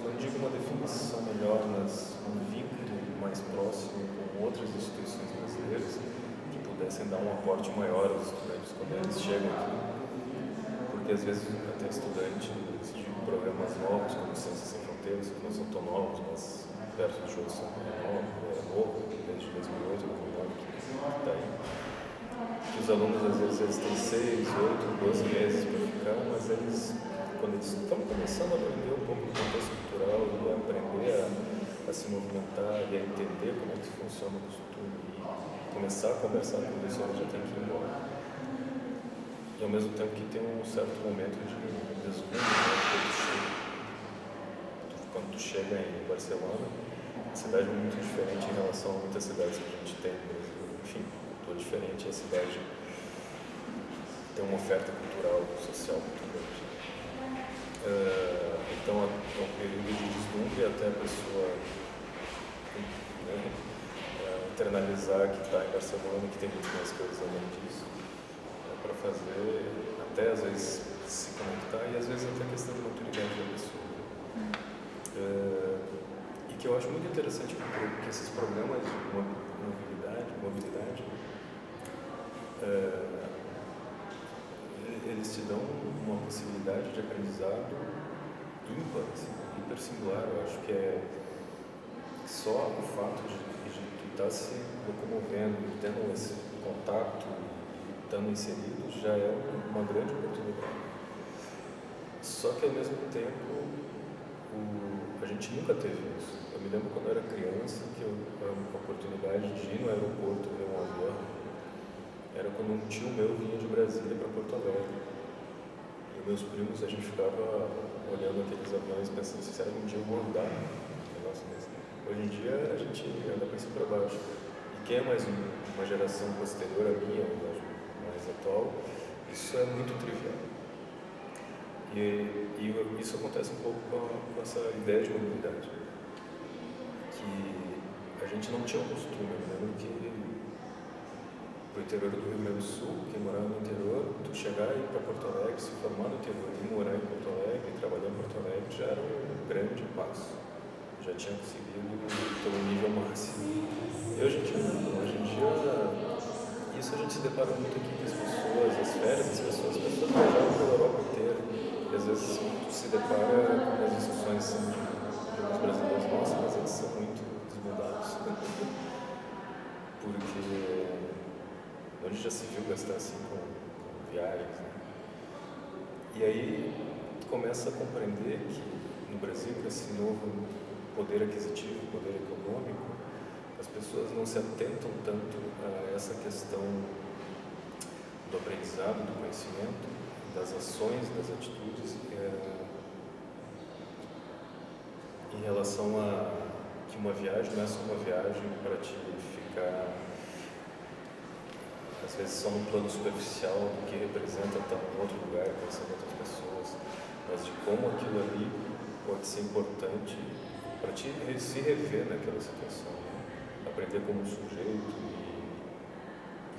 não digo uma definição melhor, mas um vínculo mais próximo com outras instituições brasileiras que pudessem dar um aporte maior aos estudantes quando eles chegam aqui. Porque às vezes até estudante de programas novos, como Ciências Sem Fronteiras, que não são tão novos, mas perto de outros são novo, desde 2008, 2009, que está aí. Que os alunos às vezes eles têm 6, 8, 12 meses para ficar, mas eles, quando eles estão começando a aprender um pouco do contexto cultural e a aprender a se movimentar e a entender como é que funciona o costume e começar a conversar com isso, eles já têm que ir embora. E ao mesmo tempo que tem um certo momento de deslumbre, né, quando tu chega em Barcelona, a cidade é muito diferente em relação a muitas cidades que a gente tem no Brasil. Enfim, tudo diferente, a cidade tem uma oferta cultural, social muito grande. Então é um período de deslumbre até a pessoa internalizar que está em Barcelona, que tem muito mais coisas além disso, para fazer, até às vezes se conectar e às vezes até a questão de maturidade da pessoa. E que eu acho muito interessante porque esses programas de mobilidade eles te dão uma possibilidade de aprendizado ímpar, assim, hiper singular. Eu acho que é só o fato de tu estar se locomovendo, tendo esse contato, estando inserido, já é uma grande oportunidade. Só que ao mesmo tempo a gente nunca teve isso. Eu me lembro quando eu era criança que eu tive a oportunidade de ir no aeroporto ver um avião. Era quando um tio meu vinha de Brasília para Porto Alegre. E meus primos, a gente ficava olhando aqueles aviões pensando se um dia eu vou andar. Hoje em dia a gente anda para cima e para baixo. E quem é mais uma geração posterior à minha, mais atual, isso é muito trivial. E isso acontece um pouco com essa ideia de mobilidade. Que a gente não tinha o costume, né? Que pro interior do Rio Grande do Sul, quem morava no interior, tu chegar e ir para Porto Alegre, se formar no interior e morar em Porto Alegre, e trabalhar em Porto Alegre, já era um grande passo. Já tinha conseguido pelo nível máximo. E hoje em dia, isso a gente se depara muito aqui com as pessoas, as férias das pessoas viajavam pela Europa inteira. E às vezes tu se depara com as discussões de uns brasileiros, nossa, mas eles são muito desmudados. Porque onde já se viu gastar assim com viagens, né? E aí tu começa a compreender que no Brasil, com esse novo poder aquisitivo, poder econômico, as pessoas não se atentam tanto a essa questão do aprendizado, do conhecimento, das ações, das atitudes, em relação a que uma viagem não é só uma viagem para te ficar às vezes só no plano superficial do que representa estar em outro lugar, conhecendo outras pessoas, mas de como aquilo ali pode ser importante para te se rever naquela situação, né? Aprender como um sujeito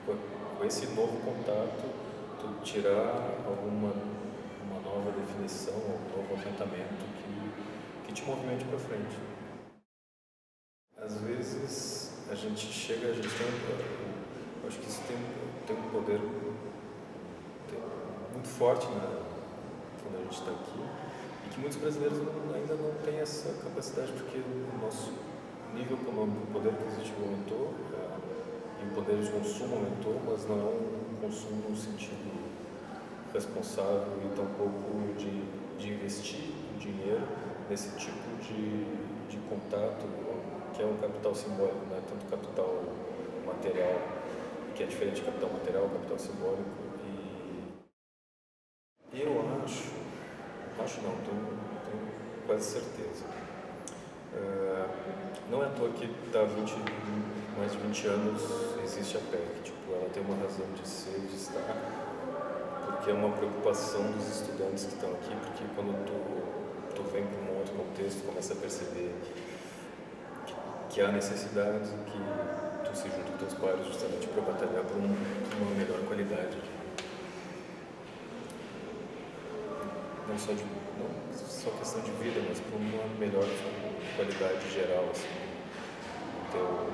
e com esse novo contato, tu tirar uma nova definição, um novo apontamento que te movimente para frente. Às vezes a gente chega, eu acho que isso tem um poder muito forte quando a gente está aqui, e que muitos brasileiros ainda não têm essa capacidade, porque o nosso nível econômico, o poder aquisitivo aumentou, e o poder de consumo aumentou, mas não é um consumo no sentido responsável e tampouco de investir o dinheiro nesse tipo de contato, que é um capital simbólico, não é tanto capital material, que é diferente de capital material, capital simbólico. E eu acho não, tenho quase certeza. Não é à toa que mais de 20 anos existe a PEC, tipo, ela tem uma razão de ser, de estar, porque é uma preocupação dos estudantes que estão aqui, porque quando tu vem para um outro contexto, começa a perceber que há necessidade, que tu se junta com teus pais justamente para batalhar por uma melhor qualidade. Não só questão de vida, mas por uma melhor qualidade geral, assim, do teu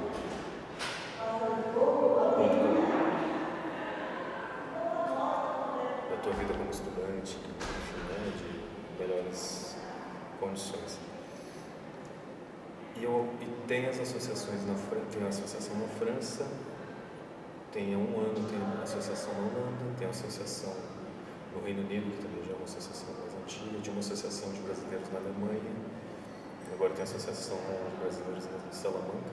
da tua vida como estudante, enfim, né, de melhores condições. E tem as associações tem a associação na França, tem há um ano tem a associação na Holanda, tem a associação no Reino Unido, que também já é uma associação mais antiga, de uma associação de brasileiros na Alemanha, agora tem a associação de brasileiros em Salamanca.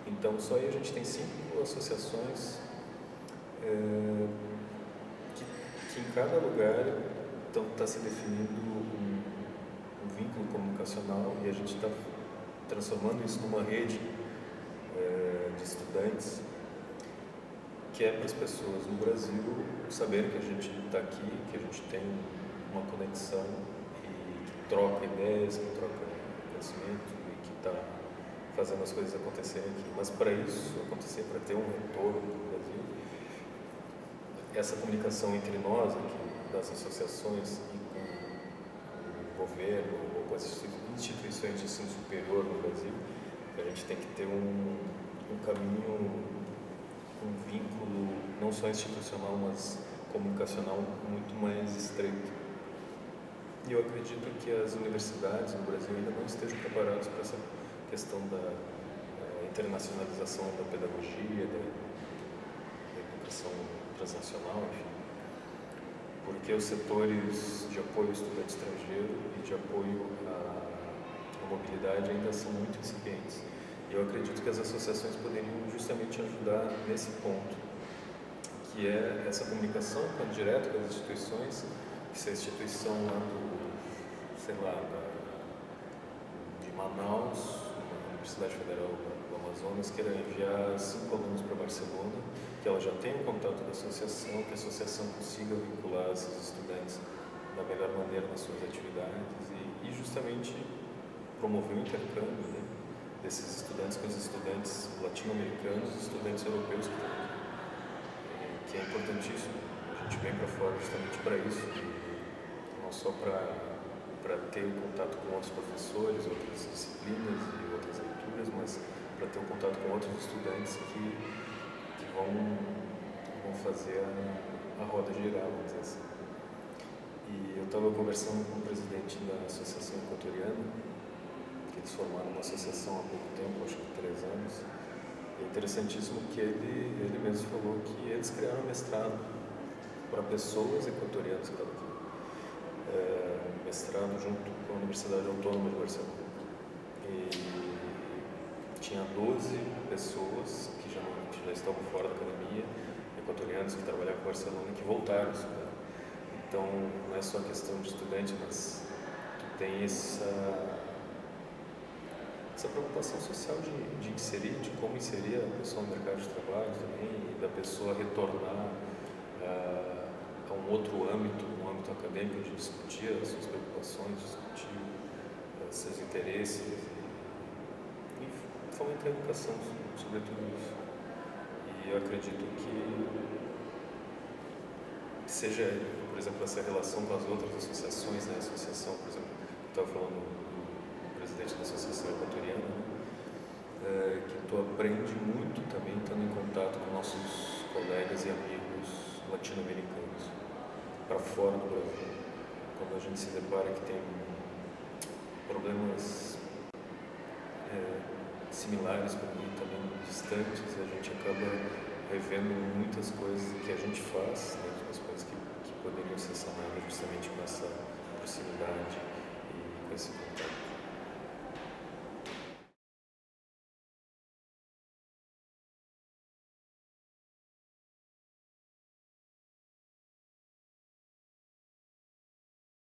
Então só aí a gente tem 5 associações que em cada lugar está se definindo um vínculo comunicacional, e a gente está transformando isso numa rede de estudantes, que é para as pessoas no Brasil saberem que a gente está aqui, que a gente tem uma conexão e que troca ideias, que troca conhecimento e que está fazendo as coisas acontecerem aqui. Mas para isso acontecer, para ter um retorno no Brasil, essa comunicação entre nós aqui, das associações e com o governo ou com as instituições de ensino superior no Brasil, a gente tem que ter um caminho, um vínculo não só institucional, mas comunicacional muito mais estreito. E eu acredito que as universidades no Brasil ainda não estejam preparadas para essa questão da internacionalização da pedagogia, da educação transnacional, enfim, porque os setores de apoio ao estudante estrangeiro e de apoio à mobilidade ainda são muito incipientes. E eu acredito que as associações poderiam justamente ajudar nesse ponto, que é essa comunicação direta com as instituições, que se a instituição lá de Manaus, a Universidade Federal do Amazonas, queira enviar 5 alunos para Barcelona, que ela já tenha um contato da associação, que a associação consiga vincular esses estudantes da melhor maneira nas suas atividades e justamente promover o intercâmbio, né, desses estudantes com os estudantes latino-americanos e estudantes europeus que estão aqui, que é importantíssimo. A gente vem para fora justamente para isso, não só para ter um contato com outros professores, outras disciplinas e outras leituras, mas para ter um contato com outros estudantes que vão fazer a roda girar, vamos dizer assim. E eu estava conversando com o presidente da Associação Equatoriana, que eles formaram uma associação há pouco tempo, acho que 3 anos. É interessantíssimo que ele mesmo falou que eles criaram um mestrado para pessoas equatorianas que estavam aqui. Mestrado junto com a Universidade Autônoma de Barcelona. E tinha 12 pessoas que já estavam fora da academia, equatorianos que trabalhavam com Barcelona, que voltaram a estudar. Então, não é só questão de estudante, mas tu tem essa preocupação social de inserir, de como inserir a pessoa no mercado de trabalho também, e da pessoa retornar a um outro âmbito, um âmbito acadêmico, de discutir as suas preocupações, discutir seus interesses e fomentar a educação sobre tudo isso. E eu acredito que seja, por exemplo, essa relação com as outras associações, né? A associação, por exemplo, eu estava falando do presidente da Associação Equatoriana, que tu aprende muito também estando em contato com nossos colegas e amigos latino-americanos para fora do Brasil. Quando a gente se depara que tem problemas similares, para mim também distantes, a gente acaba revendo muitas coisas que a gente faz, né, as coisas que poderiam ser sanadas justamente